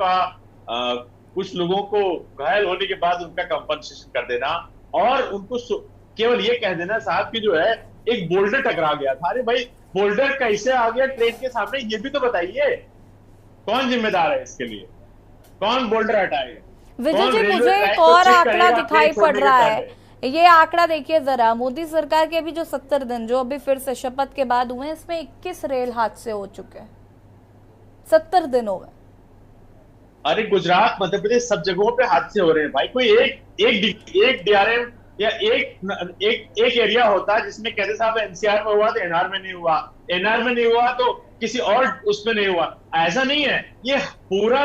S8: को घायल होने के बाद उनका कंपनसेशन कर देना, और उनको केवल ये कह देना साहब कि जो है एक बोल्डर टकरा गया था। अरे भाई, बोल्डर कैसे आ गया ट्रेन के सामने, ये भी तो बताइए। कौन जिम्मेदार है इसके लिए? कौन बोल्डर हटाएगा?
S1: विजय जी, मुझे एक और आंकड़ा दिखाई पड़ रहा है। ये आंकड़ा देखिए जरा, मोदी सरकार के अभी जो 70 दिन जो अभी फिर से शपथ के बाद हुए, इसमें 21 रेल हादसे हो चुके हैं 70 दिनों में।
S8: अरे गुजरात, मध्य प्रदेश, सब जगहों पे हादसे हो रहे हैं भाई। कोई एक डीआरएम या एक एरिया होता जिसमें कहते साहब एनसीआर में हुआ तो एनआर में नहीं हुआ, एनआर में नहीं हुआ तो किसी और उसमें नहीं हुआ। ऐसा नहीं है, ये पूरा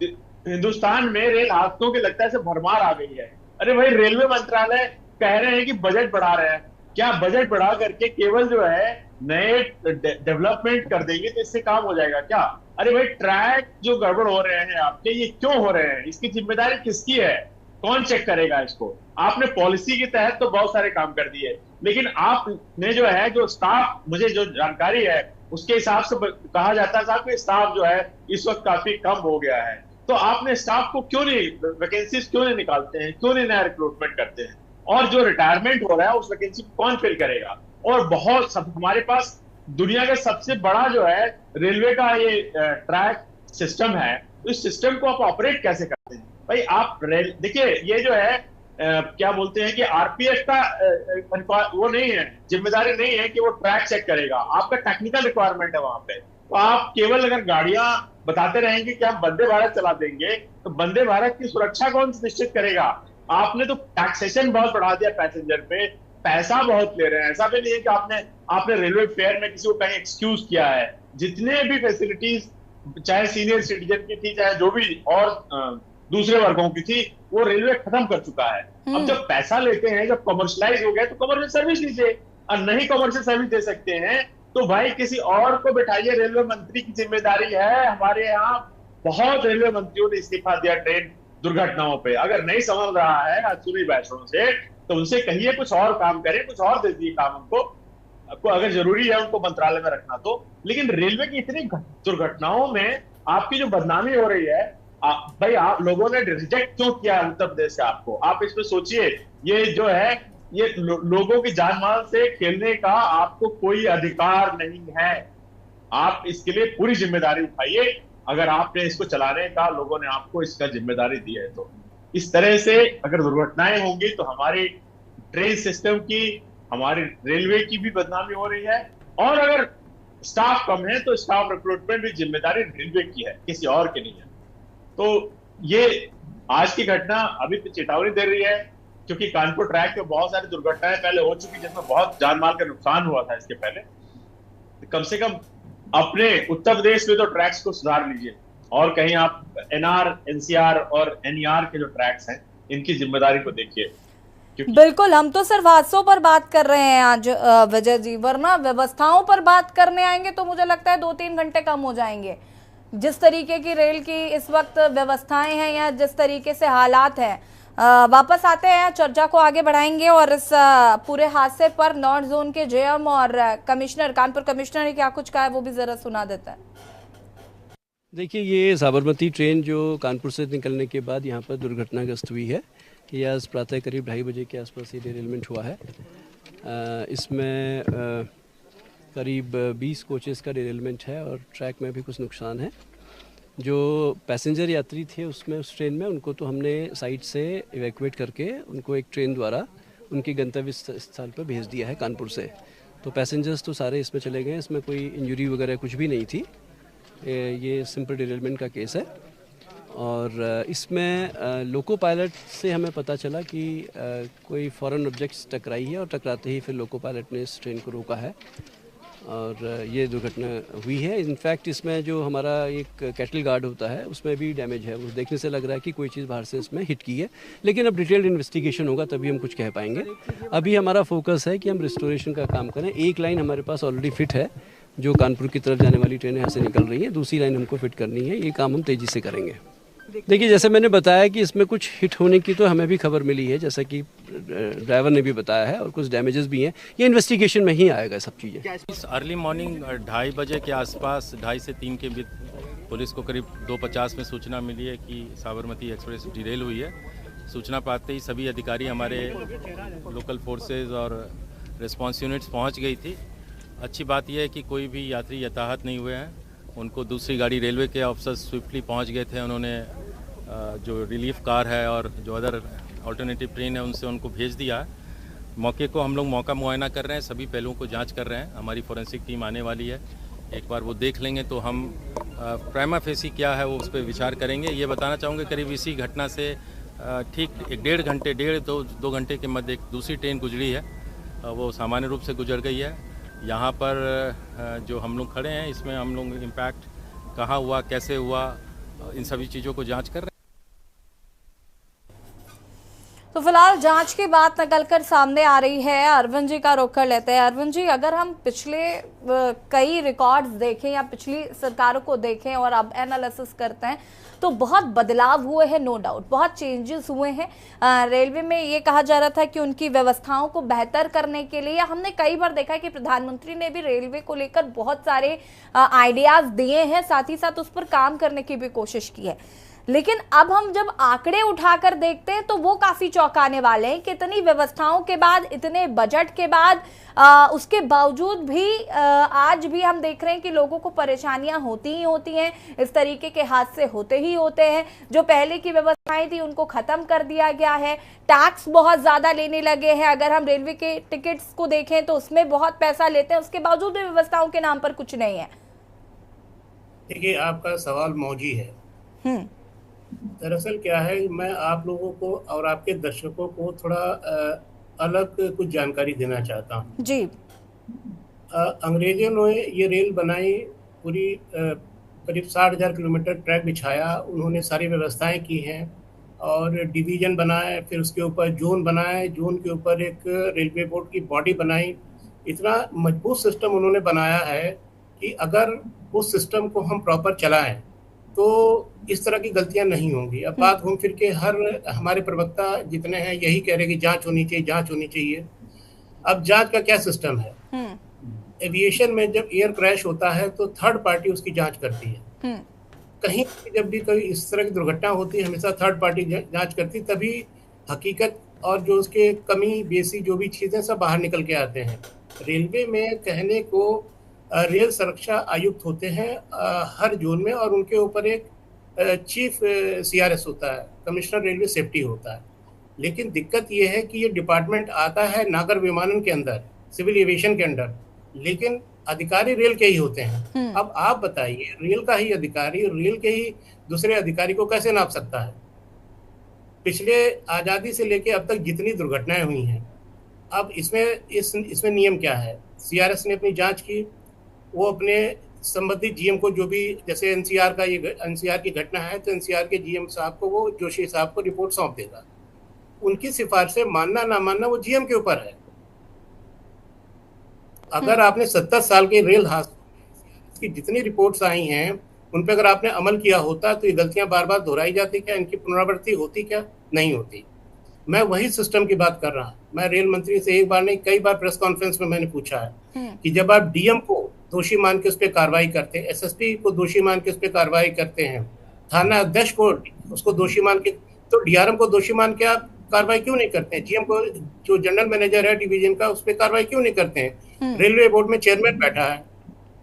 S8: हिंदुस्तान में रेल हादसों के लगता है से भरमार आ गई है। अरे भाई, रेलवे मंत्रालय कह रहे हैं कि बजट बढ़ा रहे हैं। क्या बजट बढ़ा करके केवल जो है नए डेवलपमेंट कर देंगे तो इससे काम हो जाएगा क्या? अरे भाई ट्रैक जो गड़बड़ हो रहे हैं आपके, ये क्यों हो रहे हैं, इसकी जिम्मेदारी किसकी है, कौन चेक करेगा इसको? आपने पॉलिसी के तहत तो बहुत सारे काम कर दिए, लेकिन आपने जो है, जो स्टाफ, मुझे जो जानकारी है उसके हिसाब से कहा जाता है साहब कि स्टाफ जो है इस वक्त काफी कम हो गया है। तो आपने स्टाफ को क्यों नहीं, वैकेंसीज क्यों नहीं निकालते हैं, क्यों नहीं नया रिक्रूटमेंट करते हैं? और जो रिटायरमेंट हो रहा है उस वैकेंसी को कौन फिल करेगा? और बहुत सब, हमारे पास दुनिया का सबसे बड़ा जो है रेलवे का ये ट्रैक सिस्टम है, इस सिस्टम को आप ऑपरेट कैसे करते हैं भाई? आप देखिए, ये जो है क्या बोलते हैं कि आरपीएफ का वो नहीं है, जिम्मेदारी नहीं है कि वो ट्रैक चेक करेगा, आपका टेक्निकल रिक्वायरमेंट है वहां पे। तो आप केवल अगर गाड़ियां बताते रहेंगे कि हम वंदे भारत चला देंगे, तो वंदे भारत की सुरक्षा कौन निश्चित करेगा? आपने तो टैक्सेशन बहुत बढ़ा दिया पैसेंजर पे, पैसा बहुत ले रहे हैं। ऐसा भी नहीं है कि आपने रेलवे फेयर में किसी को कहीं एक्सक्यूज किया है। जितने भी फैसिलिटीज, चाहे सीनियर सिटीजन की थी, चाहे जो भी और दूसरे वर्गों की थी, वो रेलवे खत्म कर चुका है। अब जब पैसा लेते हैं, जब कमर्शलाइज हो गया, तो कमर्शियल सर्विस दीजिए, और नहीं कमर्शियल सर्विस दे सकते हैं तो भाई किसी और को बिठाइए। रेलवे मंत्री की जिम्मेदारी है। हमारे यहाँ बहुत रेलवे मंत्रियों ने इस्तीफा दिया ट्रेन दुर्घटनाओं पे। अगर नहीं समझ रहा है अश्विनी वैष्णव से, तो उनसे कहिए कुछ और काम करें, कुछ और दे दिए काम उनको, अगर जरूरी है उनको मंत्रालय में रखना तो। लेकिन रेलवे की इतनी दुर्घटनाओं में आपकी जो बदनामी हो रही है, भाई आप लोगों ने रिजेक्ट क्यों किया उत्तर प्रदेश से आपको? आप इसमें सोचिए। ये जो है, ये लोगों की जान माल से खेलने का आपको कोई अधिकार नहीं है। आप इसके लिए पूरी जिम्मेदारी उठाइए। अगर आपने इसको चलाने का, लोगों ने आपको इसका जिम्मेदारी दी है, तो इस तरह से अगर दुर्घटनाएं होंगी तो हमारी ट्रेन सिस्टम की, हमारी रेलवे की भी बदनामी हो रही है। और अगर स्टाफ कम है तो स्टाफ रिक्रूटमेंट भी जिम्मेदारी रेलवे की है, किसी और की नहीं है। तो ये आज की घटना अभी तो चेतावनी दे रही है, क्योंकि कानपुर ट्रैक पे बहुत सारी दुर्घटनाएं पहले हो चुकी, जिसमें बहुत जान माल का नुकसान हुआ था इसके पहले। कम से कम अपने उत्तर प्रदेश में तो ट्रैक्स को सुधार लीजिए, और कहीं आप एनआर, एनसीआर और एनईआर के जो ट्रैक्स हैं, इनकी जिम्मेदारी को देखिए।
S1: बिल्कुल, हम तो सिर्फ हादसों पर बात कर रहे हैं आज विजय जी, वरना व्यवस्थाओं पर बात करने आएंगे तो मुझे लगता है 2-3 घंटे कम हो जाएंगे। जिस तरीके की रेल की इस वक्त व्यवस्थाएं हैं या जिस तरीके से हालात हैं, वापस आते हैं, चर्चा को आगे बढ़ाएंगे और इस पूरे हादसे पर नॉर्थ जोन के जेएम और कमिश्नर, कानपुर कमिश्नर ने क्या कुछ कहा है वो भी जरा सुना देता है।
S2: देखिए, ये साबरमती ट्रेन जो कानपुर से निकलने के बाद यहाँ पर दुर्घटनाग्रस्त हुई है, ये आज प्रातः करीब 2:30 बजे के आसपास ये डिरेलमेंट हुआ है। इसमें करीब 20 कोचेस का डिरेलमेंट है और ट्रैक में भी कुछ नुकसान है। जो पैसेंजर यात्री थे उसमें, उस ट्रेन में, उनको तो हमने साइट से इवैक्यूएट करके उनको एक ट्रेन द्वारा उनके गंतव्य स्थल पर भेज दिया है कानपुर से। तो पैसेंजर्स तो सारे इसमें चले गए, इसमें कोई इंजरी वगैरह कुछ भी नहीं थी। ये सिंपल डिरेलमेंट का केस है। और इसमें लोको पायलट से हमें पता चला कि कोई फॉरेन ऑब्जेक्ट्स टकराई है और टकराते ही फिर लोको पायलट ने इस ट्रेन को रोका है और ये दुर्घटना हुई है। इनफैक्ट इसमें जो हमारा एक कैटल गार्ड होता है उसमें भी डैमेज है। वो देखने से लग रहा है कि कोई चीज़ बाहर से इसमें हिट की है, लेकिन अब डिटेल्ड इन्वेस्टिगेशन होगा तभी हम कुछ कह पाएंगे। अभी हमारा फोकस है कि हम रिस्टोरेशन का काम करें। एक लाइन हमारे पास ऑलरेडी फिट है, जो कानपुर की तरफ जाने वाली ट्रेनें यहाँ से निकल रही हैं, दूसरी लाइन हमको फिट करनी है। ये काम हम तेज़ी से करेंगे। देखिए, जैसे मैंने बताया कि इसमें कुछ हिट होने की तो हमें भी खबर मिली है, जैसा कि ड्राइवर ने भी बताया है, और कुछ डैमेजेस भी हैं। ये इन्वेस्टिगेशन में ही आएगा सब चीज़ें।
S9: अर्ली मॉर्निंग 2:30 बजे के आसपास, 2:30 से 3 के बीच पुलिस को करीब 2:50 में सूचना मिली है कि साबरमती एक्सप्रेस डिरेल हुई है। सूचना पाते ही सभी अधिकारी, हमारे लोकल फोर्सेज और रिस्पॉन्स यूनिट्स पहुँच गई थी। अच्छी बात यह है कि कोई भी यात्री यताहत नहीं हुए हैं। उनको दूसरी गाड़ी, रेलवे के ऑफिसर्स स्विफ्टली पहुंच गए थे। उन्होंने जो रिलीफ कार है और जो अदर अल्टरनेटिव ट्रेन है उनसे उनको भेज दिया है। मौके को हम लोग मौका मुआयना कर रहे हैं, सभी पहलुओं को जांच कर रहे हैं। हमारी फोरेंसिक टीम आने वाली है, एक बार वो देख लेंगे तो हम प्राइमा फेसी क्या है वो उस पर विचार करेंगे। ये बताना चाहूँगा, करीब इसी घटना से ठीक 1.5-2 घंटे के मध्य एक दूसरी ट्रेन गुजरी है, वो सामान्य रूप से गुजर गई है। यहाँ पर जो हम लोग खड़े हैं, इसमें हम लोग इम्पैक्ट कहाँ हुआ, कैसे हुआ, इन सभी चीज़ों को जांच कर रहे हैं।
S1: तो फिलहाल जांच की बात निकलकर सामने आ रही है। अरविंद जी का रुख कर लेते हैं। अरविंद जी, अगर हम पिछले कई रिकॉर्ड्स देखें या पिछली सरकारों को देखें और अब एनालिसिस करते हैं तो बहुत बदलाव हुए हैं, नो डाउट बहुत चेंजेस हुए हैं। रेलवे में ये कहा जा रहा था कि उनकी व्यवस्थाओं को बेहतर करने के लिए हमने कई बार देखा है कि प्रधानमंत्री ने भी रेलवे को लेकर बहुत सारे आइडियाज दिए हैं, साथ ही साथ उस पर काम करने की भी कोशिश की है। लेकिन अब हम जब आंकड़े उठाकर देखते हैं तो वो काफी चौंकाने वाले हैं। कितनी व्यवस्थाओं के बाद, इतने बजट के बाद, उसके बावजूद भी आज भी हम देख रहे हैं कि लोगों को परेशानियां होती ही होती हैं। इस तरीके के हादसे होते ही होते हैं। जो पहले की व्यवस्थाएं थी उनको खत्म कर दिया गया है। टैक्स बहुत ज्यादा लेने लगे हैं। अगर हम रेलवे के टिकट्स को देखें तो उसमें बहुत पैसा लेते हैं, उसके बावजूद भी व्यवस्थाओं के नाम पर कुछ नहीं है।
S3: देखिए, आपका सवाल मौजी है। दरअसल क्या है, मैं आप लोगों को और आपके दर्शकों को थोड़ा अलग कुछ जानकारी देना चाहता हूँ
S1: जी।
S3: अंग्रेजों ने ये रेल बनाई, पूरी करीब 60,000 किलोमीटर ट्रैक बिछाया, उन्होंने सारी व्यवस्थाएं की हैं और डिवीजन बनाए, फिर उसके ऊपर जोन बनाए, जोन के ऊपर एक रेलवे बोर्ड की बॉडी बनाई। इतना मजबूत सिस्टम उन्होंने बनाया है कि अगर उस सिस्टम को हम प्रॉपर चलाएं तो इस तरह की गलतियां नहीं होंगी। अब बात घूम फिर के हमारे प्रवक्ता जितने हैं यही कह रहे हैं कि जांच होनी चाहिए, जांच होनी चाहिए। अब जांच का क्या सिस्टम है? एविएशन में जब एयर क्रैश होता है तो थर्ड पार्टी उसकी जांच करती है। कहीं जब भी कोई इस तरह की दुर्घटना होती है हमेशा थर्ड पार्टी जांच करती, तभी हकीकत और जो उसके कमी बेसी जो भी चीजें सब बाहर निकल के आते हैं। रेलवे में कहने को रेल सुरक्षा आयुक्त होते हैं हर जोन में, और उनके ऊपर एक चीफ CRS होता है, कमिश्नर रेलवे सेफ्टी होता है। लेकिन दिक्कत ये है कि ये डिपार्टमेंट आता है नागर विमानन के अंदर, सिविल एविएशन के अंदर, लेकिन अधिकारी रेल के ही होते हैं। अब आप बताइए, रेल का ही अधिकारी रेल के ही दूसरे अधिकारी को कैसे नाप सकता है? पिछले आज़ादी से लेके अब तक जितनी दुर्घटनाएं हुई हैं, अब इसमें नियम क्या है? CRS ने अपनी जांच की, वो अपने संबंधित GM को, जो भी जैसे NCR की घटना है तो NCR के GM साहब को, वो जोशी साहब को रिपोर्ट सौंप देगा। उनकी सिफारिशें मानना ना मानना वो GM के ऊपर है। अगर आपने 70 साल के रेल हादसे की जितनी रिपोर्ट्स आई हैं उन पर अगर आपने अमल किया होता तो ये गलतियां बार बार दोहराई जाती क्या? इनकी पुनरावृत्ति होती क्या? नहीं होती। मैं वही सिस्टम की बात कर रहा हूँ। मैं रेल मंत्री से एक बार नहीं कई बार प्रेस कॉन्फ्रेंस में मैंने पूछा है कि जब आप DM को दोषी मान के उस पर कार्रवाई करते हैं, SSP को दोषी मान के उस पर कार्रवाई करते हैं, थाना अध्यक्ष को उसको दोषी मान के, तो DRM को दोषी मान के आप कार्रवाई क्यों नहीं करते हैं? GM को, जो जनरल मैनेजर है डिवीजन का, उस पर कार्रवाई क्यों नहीं करते हैं? रेलवे बोर्ड में चेयरमैन बैठा है,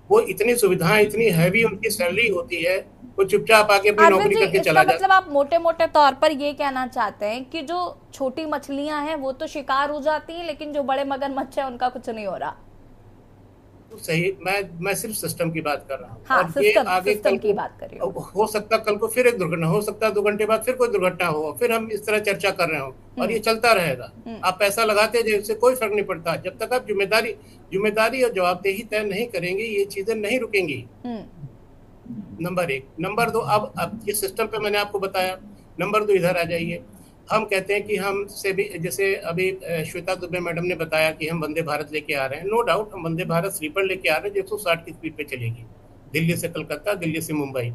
S3: वो इतनी सुविधाएं, इतनी हैवी उनकी सैलरी होती है, वो चुपचाप आके अपनी नौकरी करके चला जाता है।
S1: मतलब आप मोटे मोटे तौर पर ये कहना चाहते हैं कि जो छोटी मछलियां हैं वो तो शिकार हो जाती हैं, लेकिन जो बड़े मगरमच्छ है उनका कुछ नहीं हो रहा।
S3: तो सही, मैं सिर्फ सिस्टम की बात कर रहा हूँ।
S1: हाँ,
S3: और ये आगे
S1: सिस्टम की बात कर रही हूँ।
S3: हो सकता कल को फिर एक दुर्घटना, हो सकता है 2 घंटे बाद फिर कोई दुर्घटना हो, फिर हम इस तरह चर्चा कर रहे हो, और ये चलता रहेगा। आप पैसा लगाते हैं, इससे कोई फर्क नहीं पड़ता। जब तक आप जिम्मेदारी और जवाबदेही तय नहीं करेंगे ये चीजें नहीं रुकेंगी। नंबर 1। नंबर 2, अब ये सिस्टम पे मैंने आपको बताया। नंबर 2, इधर आ जाइए। हम कहते हैं कि हम से भी, जैसे अभी श्वेता दुबे मैडम ने बताया कि हम वंदे भारत लेके आ रहे हैं। नो डाउट हम वंदे भारत स्लीपर लेके आ रहे हैं जो 160 की स्पीड पे चलेगी, दिल्ली से कलकत्ता, दिल्ली से मुंबई।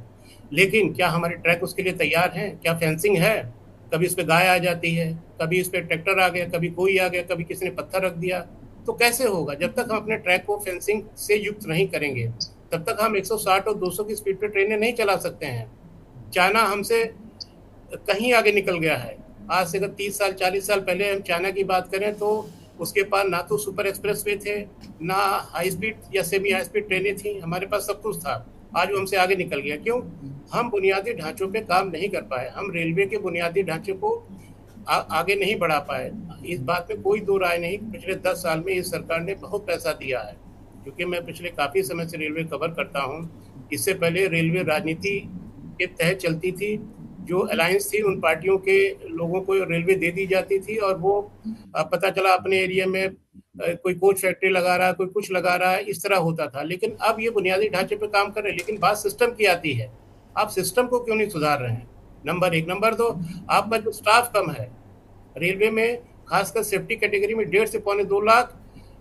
S3: लेकिन क्या हमारे ट्रैक उसके लिए तैयार हैं? क्या फेंसिंग है? कभी इस पर गाय आ जाती है, कभी इस पर ट्रैक्टर आ गया, कभी कोई आ गया, कभी किसी ने पत्थर रख दिया, तो कैसे होगा? जब तक हम अपने ट्रैक को फेंसिंग से युक्त नहीं करेंगे तब तक हम 160 और 200 की स्पीड पे ट्रेनें नहीं चला सकते हैं। चाइना हमसे कहीं आगे निकल गया है। आज से अगर 30 साल 40 साल पहले हम चाइना की बात करें तो उसके पास ना तो सुपर एक्सप्रेसवे थे, ना हाई स्पीड या सेमी हाई स्पीड ट्रेनें थी, हमारे पास सब कुछ था। आज वो हमसे आगे निकल गया। क्यों? हम बुनियादी ढांचों पे काम नहीं कर पाए, हम रेलवे के बुनियादी ढांचे को आगे नहीं बढ़ा पाए। इस बात में कोई दो राय नहीं। पिछले 10 साल में इस सरकार ने बहुत पैसा दिया है, क्योंकि मैं पिछले काफ़ी समय से रेलवे कवर करता हूँ। इससे पहले रेलवे राजनीति के तहत चलती थी, जो अलायंस थी उन पार्टियों के लोगों को रेलवे दे दी जाती थी, और वो पता चला अपने एरिया में कोई कोच फैक्ट्री लगा रहा है, कोई कुछ लगा रहा है, इस तरह होता था। लेकिन अब ये बुनियादी ढांचे पे काम कर रहे हैं। लेकिन बात सिस्टम की आती है, आप सिस्टम को क्यों नहीं सुधार रहे हैं? नंबर 1। नंबर 2, आपका जो स्टाफ कम है, रेलवे में खासकर सेफ्टी कैटेगरी में 1.5 से पौने 2 लाख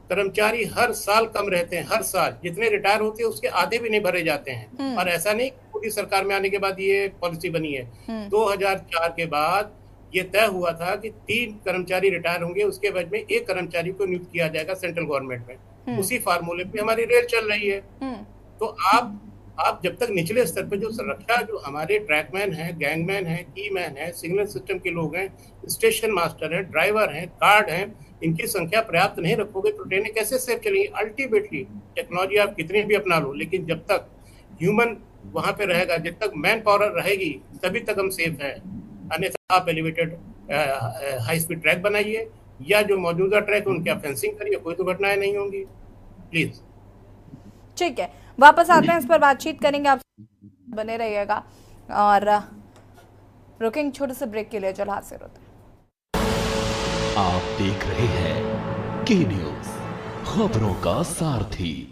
S3: कर्मचारी हर साल कम रहते हैं। हर साल जितने रिटायर होते हैं उसके आधे भी नहीं भरे जाते हैं। और ऐसा नहीं मोदी सरकार में आने के बाद ये पॉलिसी बनी है। 2004 के बाद ये तय हुआ था कि 3 कर्मचारी रिटायर होंगे, उसके बाद में 1 कर्मचारी को नियुक्त किया जाएगा सेंट्रल गवर्नमेंट में। उसी फार्मूले पे हमारी रेल चल रही है। तो आप जब तक निचले स्तर पे जो सुरक्षा, जो हमारे ट्रैकमैन हैं, गैंगमैन हैं, कीमैन हैं, सिग्नल सिस्टम के लोग हैं, स्टेशन मास्टर हैं, ड्राइवर हैं, गार्ड हैं, इनकी संख्या पर्याप्त नहीं रखोगे तो ट्रेनें कैसे सेफ चलेंगी? अल्टीमेटली टेक्नोलॉजी आप कितनी भी अपना लो, लेकिन जब तक ह्यूमन वहां पे रहेगा, जब तक मैन पावर रहेगी, तभी तक हम सेफ है। अन्यथा आप एलिवेटेड हाई स्पीड ट्रैक बनाइए या जो मौजूदा ट्रैक उनकी आप फेंसिंग करिए, कोई दुर्घटनाएं नहीं होंगी। प्लीज।
S1: ठीक है, वापस आते हैं, इस पर बातचीत करेंगे, आप बने रहिएगा। और रुकेंगे छोटे से ब्रेक के लिए, जल हाजिर होते हैं।
S6: आप देख रहे हैं के न्यूज, खबरों का सारथी।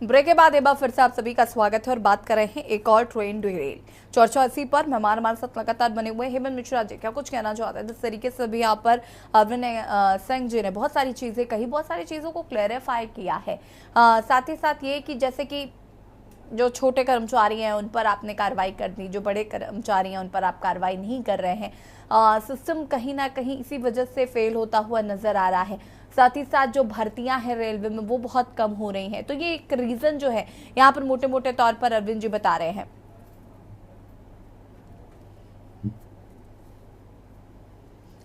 S1: ब्रेक के बाद एक बार फिर से आप सभी का स्वागत है और बात कर रहे हैं एक और ट्रेन डिरेल 480 पर। मेहमान हमारे साथ लगातार बने हुए। हेमंत मिश्रा जी, क्या कुछ कहना चाहते हैं? जिस तरीके से भी यहाँ पर अरविंद सिंह जी ने बहुत सारी चीजें कही, बहुत सारी चीजों को क्लैरिफाई किया है। साथ ही साथ ये कि जैसे कि जो छोटे कर्मचारी हैं उन पर आपने कार्रवाई कर दी, जो बड़े कर्मचारी हैं उन पर आप कार्रवाई नहीं कर रहे हैं। सिस्टम कहीं ना कहीं इसी वजह से फेल होता हुआ नजर आ रहा है। साथ ही साथ जो भर्तियां हैं रेलवे में वो बहुत कम हो रही हैं। तो ये एक रीजन जो है यहाँ पर मोटे मोटे तौर पर अरविंद जी बता रहे हैं।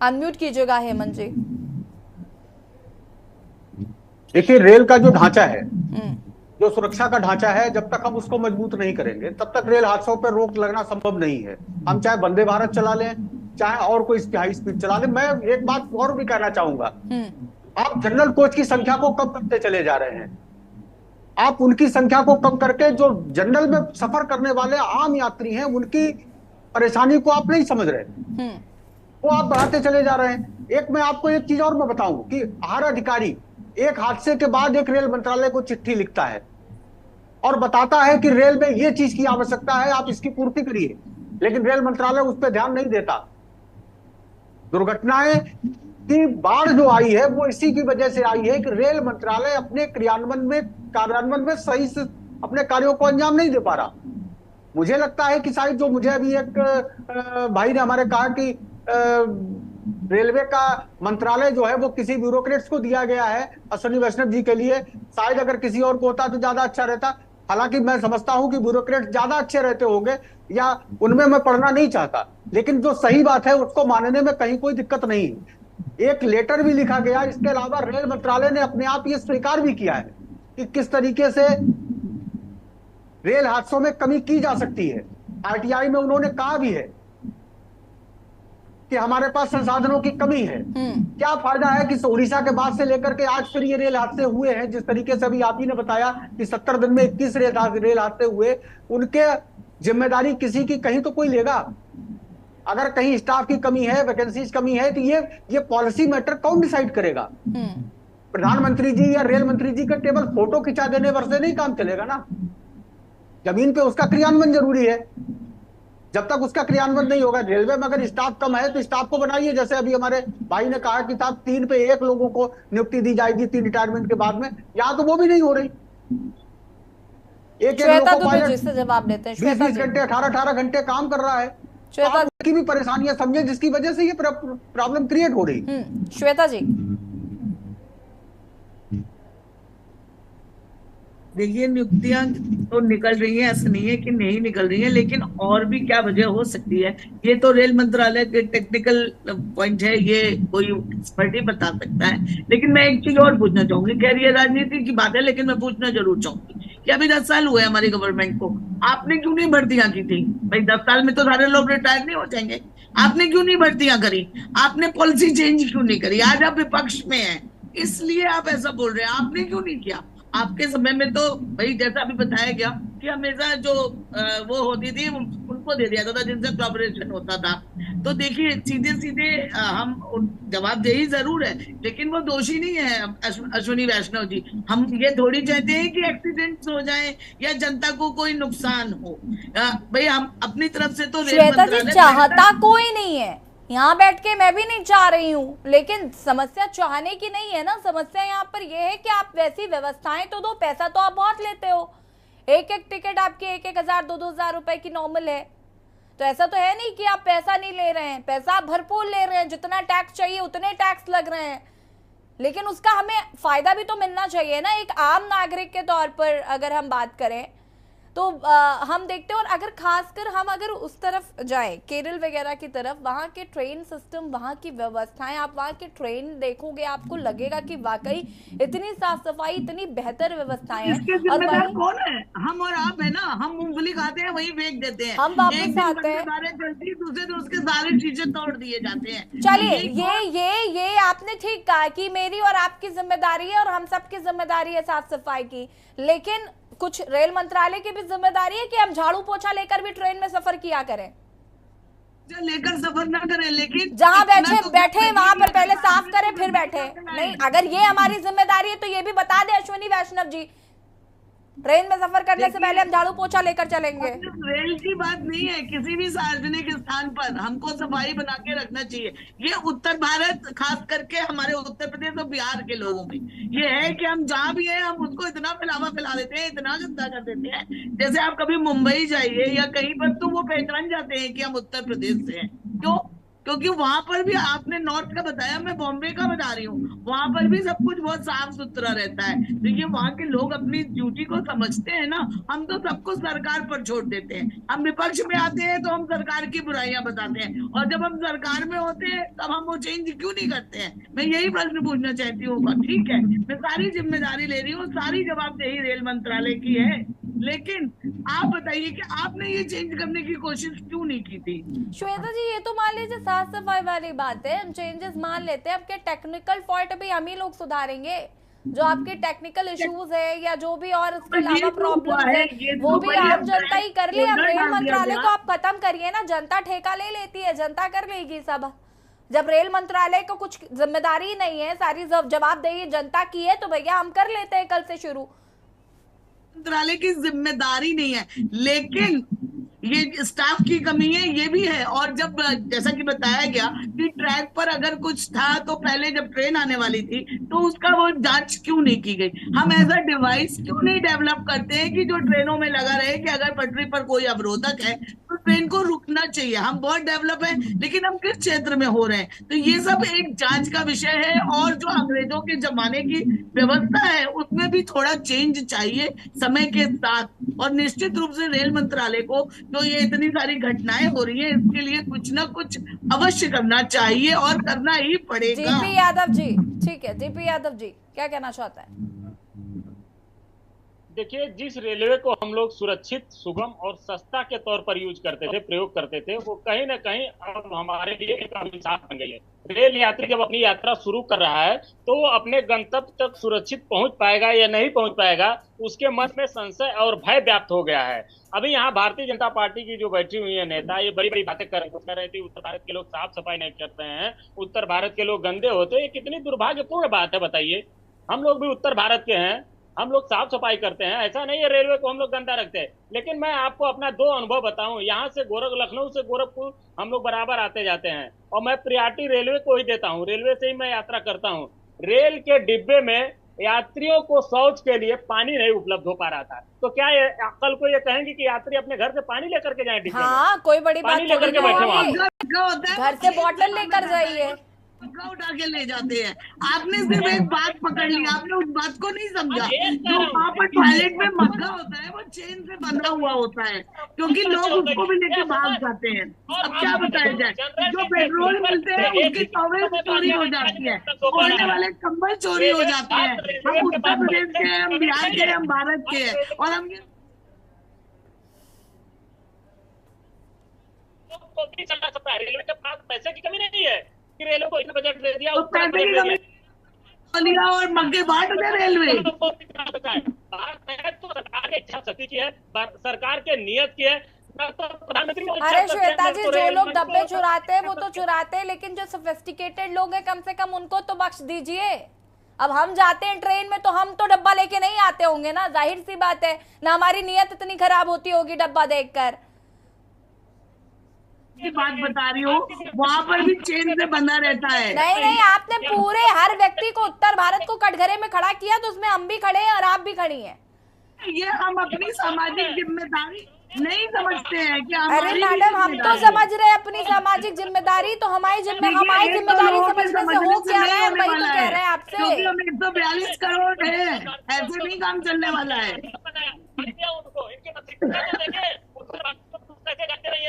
S1: अनम्यूट कीजिएगा हेमंत जी।
S4: देखिए, रेल का जो ढांचा है, जो सुरक्षा का ढांचा है, जब तक हम उसको मजबूत नहीं करेंगे तब तक रेल हादसों पर रोक लगना संभव नहीं है। हम चाहे वंदे भारत चला लें, चाहे और कोई हाई स्पीड चला लें। मैं एक बात और भी कहना चाहूंगा, आप जनरल कोच की संख्या को कम करते चले जा रहे हैं। आप उनकी संख्या को कम करके जो जनरल में सफर करने वाले आम यात्री हैं उनकी परेशानी को आप नहीं समझ रहे, वो आप बढ़ाते चले जा रहे हैं। एक मैं आपको एक चीज और मैं बताऊं कि हर अधिकारी एक हादसे के बाद एक रेल मंत्रालय को चिट्ठी लिखता है और बताता है कि रेल में ये चीज की आवश्यकता है, आप इसकी पूर्ति करिए, लेकिन रेल मंत्रालय उस पर ध्यान नहीं देता। दुर्घटनाएं की बाढ़ जो आई है वो इसी की वजह से आई है कि रेल मंत्रालय अपने कार्यान्वयन में सही से अपने कार्यों को अंजाम नहीं दे पा रहा। मुझे लगता है कि शायद जो मुझे अभी एक भाई ने हमारे कहा कि रेलवे का मंत्रालय जो है वो किसी ब्यूरोक्रेट्स को दिया गया है अश्विनी वैष्णव जी के लिए। शायद अगर किसी और को होता तो ज्यादा अच्छा रहता। हालांकि मैं समझता हूं कि ब्यूरोक्रेट ज्यादा अच्छे रहते होंगे या उनमें मैं पढ़ना नहीं चाहता, लेकिन जो सही बात है उसको मानने में कहीं कोई दिक्कत नहीं है। एक लेटर भी लिखा गया। इसके अलावा रेल मंत्रालय ने अपने आप ये स्वीकार भी किया है कि किस तरीके से रेल हादसों में कमी की जा सकती है। आरटीआई में उन्होंने कहा भी है कि हमारे पास संसाधनों की कमी है। क्या फायदा है कि उड़ीसा के बाद से लेकर के आज फिर ये रेल हादसे हुए हैं। जिस तरीके से अभी आप ही ने बताया कि 70 दिन में 21 रेल हादसे हुए, उनके जिम्मेदारी किसी की कहीं तो कोई लेगा। अगर कहीं स्टाफ की कमी है, वैकेंसीज कमी है, तो ये पॉलिसी मैटर कौन डिसाइड करेगा? प्रधानमंत्री जी या रेल मंत्री जी का केवल फोटो खिंचा देने पर से नहीं काम चलेगा ना। जमीन पे उसका क्रियान्वयन जरूरी है। जब तक उसका क्रियान्वयन नहीं होगा, रेलवे में अगर स्टाफ कम है तो स्टाफ को बनाइए। जैसे अभी हमारे भाई ने कहा कि साहब 3 पे 1 लोगों को नियुक्ति दी जाएगी 3 रिटायरमेंट के बाद में। यहाँ तो वो भी नहीं हो रही। एक
S1: जवाब देते हैं
S4: 20 घंटे 18 घंटे काम कर रहा है। तो की भी परेशानियां समझे जिसकी वजह से ये प्रॉब्लम क्रिएट हो रही।
S1: श्वेता जी,
S7: देखिए, नियुक्तियां तो निकल रही हैं, ऐसा नहीं है कि नहीं निकल रही हैं, लेकिन और भी क्या वजह हो सकती है ये तो रेल मंत्रालय के टेक्निकल पॉइंट है, ये कोई एक्सपर्ट ही बता सकता है। लेकिन मैं एक चीज और पूछना चाहूंगी। खैर ये राजनीति की बात है, लेकिन मैं पूछना जरूर चाहूंगी कि अभी 10 साल हुए हमारी गवर्नमेंट को, आपने क्यों नहीं भर्तियां की थी? भाई 10 साल में तो सारे लोग रिटायर नहीं हो जाएंगे। आपने क्यों नहीं भर्तियां करी? आपने पॉलिसी चेंज क्यों नहीं करी? आज आप विपक्ष में हैं इसलिए आप ऐसा बोल रहे हैं। आपने क्यों नहीं किया? आपके समय में तो भाई जैसा अभी बताया गया कि हमेशा जो वो होती थी उनको दे दिया जाता था जिनसे कोलैबोरेशन होता था। तो देखिए सीधे सीधे हम जवाबदेही जरूर है, लेकिन वो दोषी नहीं है अश्विनी वैष्णव जी। हम ये थोड़ी चाहते हैं कि एक्सीडेंट्स हो जाए या जनता को कोई नुकसान हो। भाई हम अपनी तरफ से तो
S1: श्वेता जी चाहता कोई नहीं है, यहाँ बैठ के मैं भी नहीं चाह रही हूँ, लेकिन समस्या चाहने की नहीं है ना। समस्या यहाँ पर यह है कि आप वैसी व्यवस्थाएं तो दो, पैसा तो आप बहुत लेते हो, एक एक टिकट आपकी 1,000 2,000 रुपए की नॉर्मल है। तो ऐसा तो है नहीं कि आप पैसा नहीं ले रहे हैं, पैसा आप भरपूर ले रहे हैं, जितना टैक्स चाहिए उतने टैक्स लग रहे हैं, लेकिन उसका हमें फायदा भी तो मिलना चाहिए ना। एक आम नागरिक के तौर पर अगर हम बात करें तो हम देखते हैं, और अगर खासकर हम अगर उस तरफ जाएं केरल वगैरह की तरफ, वहाँ के ट्रेन सिस्टम, वहाँ की व्यवस्थाएं, आप वहाँ के ट्रेन देखोगे आपको लगेगा कि वाकई इतनी साफ सफाई, इतनी बेहतर व्यवस्थाएं हैं। और वहीं
S7: कौन है? हम और आप है ना, हम मूंगफली खाते हैं वही फेंक देते हैं,
S1: हम वापस आते हैं,
S7: दूसरे दिन उसके सारे चीजें तोड़ दिए जाते हैं।
S1: चलिए ये आपने ठीक कहा कि मेरी और आपकी जिम्मेदारी है और हम सबकी जिम्मेदारी है साफ सफाई की, लेकिन कुछ रेल मंत्रालय की भी जिम्मेदारी है कि हम झाड़ू पोछा लेकर भी ट्रेन में सफर किया करें।
S7: लेकर सफर ना करें, लेकिन
S1: जहां बैठे वहां पर पहले साफ करें फिर बैठे। नहीं, अगर ये हमारी जिम्मेदारी है तो ये भी बता दे अश्विनी वैष्णव जी, ट्रेन में सफर करने से पहले हम झाड़ू पोछा लेकर चलेंगे।
S7: रेल की बात नहीं है, किसी भी सार्वजनिक स्थान पर हमको सफाई बना के रखना चाहिए। ये उत्तर भारत, खास करके हमारे उत्तर प्रदेश और बिहार के लोगों में ये है कि हम जहाँ भी हैं हम उसको इतना फैला देते हैं, इतना गंदा कर देते हैं। जैसे आप कभी मुंबई जाइए या कहीं पर तो वो पहचान जाते हैं कि हम उत्तर प्रदेश से हैं। क्यों? क्योंकि वहां पर भी, आपने नॉर्थ का बताया, मैं बॉम्बे का बता रही हूँ, वहां पर भी सब कुछ बहुत साफ सुथरा रहता है। तो ये वहां के लोग अपनी ड्यूटी को समझते हैं ना। हम तो सब कुछ सरकार पर छोड़ देते हैं, हम विपक्ष में आते हैं तो हम सरकार की बुराइयां बताते हैं, और जब हम सरकार में होते हैं तब हम वो चेंज क्यों नहीं करते हैं। मैं यही प्रश्न पूछना चाहती हूँ। ठीक है, मैं सारी जिम्मेदारी ले रही हूँ, सारी जवाबदेही रेल मंत्रालय की है, लेकिन आप बताइए कि आपने ये चेंज करने की कोशिश क्यों नहीं की थी?
S1: श्वेता जी, ये तो मान लीजिए साफ सफाई वाली बात है, हम चेंजेस मान लेते हैं, आपके टेक्निकल फॉल्ट भी हम ही लोग सुधारेंगे। जो आपके टेक्निकल इश्यूज है या जो भी और इसके अलावा प्रॉब्लम है वो भी आम जनता ही कर ले। अब रेल मंत्रालय को आप खत्म करिए ना, जनता ठेका ले लेती है, जनता कर लेगी सब। जब रेल मंत्रालय को कुछ जिम्मेदारी नहीं है, सारी जवाबदेही जनता की है, तो भैया हम कर लेते हैं कल से शुरू।
S7: मंत्रालय की जिम्मेदारी नहीं है, लेकिन ये स्टाफ की कमी है, ये भी है। और जब जैसा कि बताया गया कि ट्रैक पर अगर कुछ था तो पहले जब ट्रेन आने वाली थी तो उसका वो जांच क्यों नहीं की गई? हम ऐसा डिवाइस क्यों नहीं डेवलप करते हैं कि जो ट्रेनों में लगा रहे कि अगर पटरी पर कोई अवरोधक है तो ट्रेन को रुकना चाहिए। हम बहुत डेवलप है, लेकिन हम किस क्षेत्र में हो रहे हैं? तो ये सब एक जांच का विषय है, और जो अंग्रेजों के जमाने की व्यवस्था है उसमें भी थोड़ा चेंज चाहिए समय के साथ। और निश्चित रूप से रेल मंत्रालय को जो ये इतनी सारी घटनाएं हो रही है, इसके लिए कुछ ना कुछ अवश्य करना चाहिए और करना ही पड़ेगा।
S1: जीपी यादव जी, ठीक है, जीपी यादव जी क्या कहना चाहता है?
S5: देखिए, जिस रेलवे को हम लोग सुरक्षित, सुगम और सस्ता के तौर पर यूज करते थे, प्रयोग करते थे, वो कहीं ना कहीं अब हमारे लिए एक अभिशाप बन गई है। रेल यात्री जब अपनी यात्रा शुरू कर रहा है तो वो अपने गंतव्य तक सुरक्षित पहुंच पाएगा या नहीं पहुंच पाएगा, उसके मन में संशय और भय व्याप्त हो गया है। अभी यहाँ भारतीय जनता पार्टी की जो बैठी हुई है नेता, ये बड़ी बड़ी बातें कर रहे थे, उत्तर भारत के लोग साफ सफाई नहीं करते हैं, उत्तर भारत के लोग गंदे होते हैं। ये कितनी दुर्भाग्यपूर्ण बात है बताइए। हम लोग भी उत्तर भारत के हैं, हम लोग साफ सफाई करते हैं, ऐसा नहीं है रेलवे को हम लोग गंदा रखते हैं। लेकिन मैं आपको अपना 2 अनुभव बताऊं, यहाँ से लखनऊ से गोरखपुर हम लोग बराबर आते जाते हैं, और मैं प्रायोरिटी रेलवे को ही देता हूँ, रेलवे से ही मैं यात्रा करता हूँ। रेल के डिब्बे में यात्रियों को शौच के लिए पानी नहीं उपलब्ध हो पा रहा था, तो क्या कल को ये कहेंगे कि यात्री अपने घर से पानी लेकर के जाए डिब्बे में?
S1: हाँ, कोई बड़ी बात
S5: पानी लेकर के बैठे वहां,
S1: घर से बोतल लेकर जाइए,
S7: मग्गा उठा के ले जाते हैं। आपने सिर्फ एक बात पकड़ ली, आपने उस बात को नहीं समझा। जो वहाँ पर टॉयलेट में मग्गा होता है वो चेन से बंधा हुआ होता है, क्योंकि लोग उसको भी लेके भाग जाते हैं। अब क्या बताया जाए, जो पेट्रोल मिलते हैं उसकी टॉवेल चोरी हो जाती है, ओढ़ने वाले कंबल चोरी हो जाते हैं। हम उत्तर प्रदेश के हैं, हम बिहार के हैं, हम भारत के हैं, और हम
S5: चलना सकता है। रेलवे के पास पैसे की कमी नहीं है कि रेलवे को इतना बजट दे दिया,
S7: तो पैसे की कमी और मग्गे बांट दे रेलवे।
S5: बात है तो सरकार की इच्छा शक्ति की है, सरकार के नियत की है। प्रधानमंत्री।
S1: अरे श्वेता जी, जो लोग डब्बे चुराते हैं वो तो चुराते हैं, लेकिन जो सोफिस्टिकेटेड लोग हैं कम से कम उनको तो बख्श दीजिए। अब हम जाते हैं ट्रेन में तो हम तो डब्बा लेके नहीं आते होंगे ना, जाहिर सी बात है ना, हमारी नीयत इतनी खराब होती होगी डब्बा देखकर।
S7: बात बता रही हूँ, वहाँ पर भी चेन से बंधा रहता है।
S1: नहीं नहीं, आपने पूरे हर व्यक्ति को, उत्तर भारत को कटघरे में खड़ा किया, तो उसमें हम भी खड़े हैं और आप भी खड़ी हैं।
S7: ये हम अपनी सामाजिक जिम्मेदारी नहीं समझते हैं कि
S1: अरे मैडम, हम तो समझ रहे हैं अपनी सामाजिक जिम्मेदारी, तो हमारी जिम्मेदारी समझने से हो क्या रहा है, वही तो कह रहे हैं आपसे।
S7: 142 करोड़ है, ऐसे नहीं काम चलने वाला है।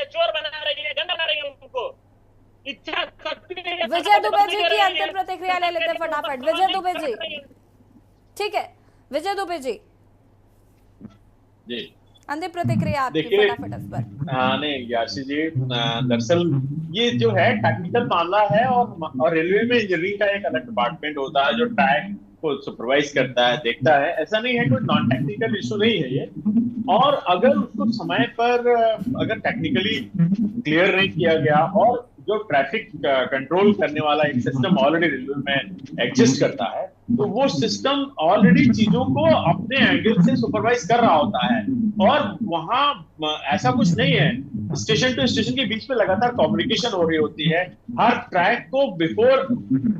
S5: चोर बना रही है, गंदा बना रही है उनको। इच्छा
S1: विजय दुबे जी की अंतिम प्रतिक्रिया ले लेते फटाफट। विजय दुबे जी, ठीक है, विजय दुबे जी अंतिम प्रतिक्रिया आपकी फटाफट इस पर।
S8: हाँ नहीं याशी जी, दरअसल ये जो है टेक्निकल मामला है, और रेलवे में इंजीनियरिंग का एक अलग डिपार्टमेंट होता है जो ट्रैक को सुपरवाइज करता है, देखता है। ऐसा नहीं है, कोई नॉन टेक्निकल इशू नहीं है ये। और अगर उसको समय पर अगर टेक्निकली क्लियर नहीं किया गया, और जो ट्रैफिक कंट्रोल करने वाला एक सिस्टम ऑलरेडी रेलवे में एग्जिस्ट करता है, तो वो सिस्टम ऑलरेडी चीजों को अपने एंगल से सुपरवाइज कर रहा होता है। और वहां ऐसा कुछ नहीं है, स्टेशन टू स्टेशन के बीच में लगातार कम्युनिकेशन हो रही होती है। हर ट्रैक को बिफोर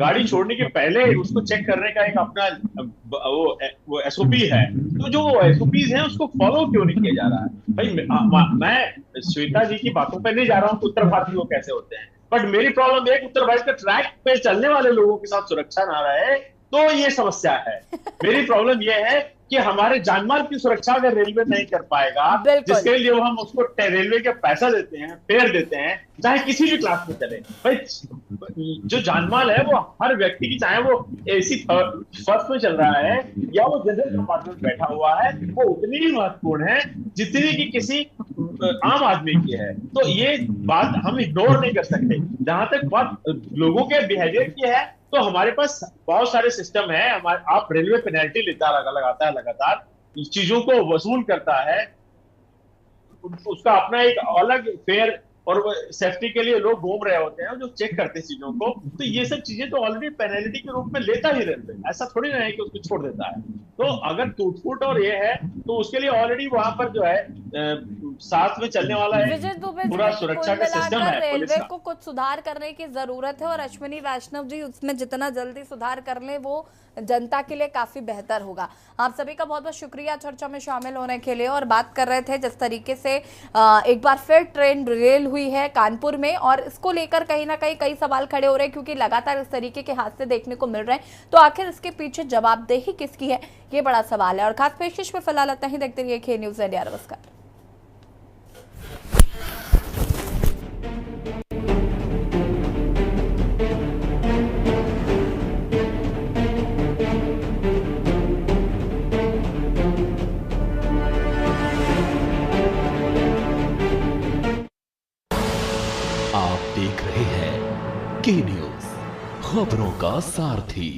S8: गाड़ी छोड़ने के पहले उसको चेक करने का एक अपना वो एसओपी है। तो जो एसओपीज हैं उसको फॉलो क्यों नहीं किया जा रहा है? भाई मैं श्वेता जी की बातों पर नहीं जा रहा हूँ कि उत्तर भारतीय लोग कैसे होते हैं, बट मेरी प्रॉब्लम है कि उत्तर भारत के ट्रैक पे चलने वाले लोगों के साथ सुरक्षा ना रहे, तो ये समस्या है। मेरी प्रॉब्लम ये है कि हमारे जानमाल की सुरक्षा अगर रेलवे नहीं कर पाएगा, जिसके लिए हम उसको रेलवे का पैसा देते हैं, फेयर देते हैं, चाहे किसी भी क्लास में चले, भाई जो जानमाल है वो हर व्यक्ति की, चाहे वो एसी फर्स्ट में चल रहा है या वो जनरल कंपार्टमेंट में बैठा हुआ है, वो उतनी ही महत्वपूर्ण है जितनी की किसी आम आदमी की है। तो ये बात हम इग्नोर नहीं कर सकते। जहां तक बात लोगों के बिहेवियर की है, तो हमारे पास बहुत सारे सिस्टम है। आप रेलवे पेनल्टी लगाता है, लगातार चीजों को वसूल करता है, उसका अपना एक अलग फेयर और सेफ्टी के लिए लोग घूम रहे होते हैं जो चेक करते हैं चीजों को। तो ये सब चीजें तो ऑलरेडी पेनल्टी के रूप में लेता ही रेलवे, ऐसा थोड़ी ना है कि उसको छोड़ देता है। तो अगर टूट-फूट और ये है तो उसके लिए ऑलरेडी वहां पर जो है साथ में चलने वाला है पूरा सुरक्षा का सिस्टम है।
S1: रेलवे को कुछ सुधार करने की जरूरत है, और अश्विनी वैष्णव जी उसमें जितना जल्दी सुधार कर ले वो जनता के लिए काफी बेहतर होगा। आप सभी का बहुत बहुत शुक्रिया चर्चा में शामिल होने के लिए। और बात कर रहे थे जिस तरीके से एक बार फिर ट्रेन रेल हुई है कानपुर में, और इसको लेकर कहीं ना कहीं कई सवाल खड़े हो रहे हैं, क्योंकि लगातार इस तरीके के हादसे देखने को मिल रहे हैं। तो आखिर इसके पीछे जवाबदेही किसकी है, ये बड़ा सवाल है। और खास पेशकश में फिलहाल आता ही, देखते रहिए के न्यूज़ इंडिया। नमस्कार।
S6: आप देख रहे हैं के न्यूज़, खबरों का सारथी।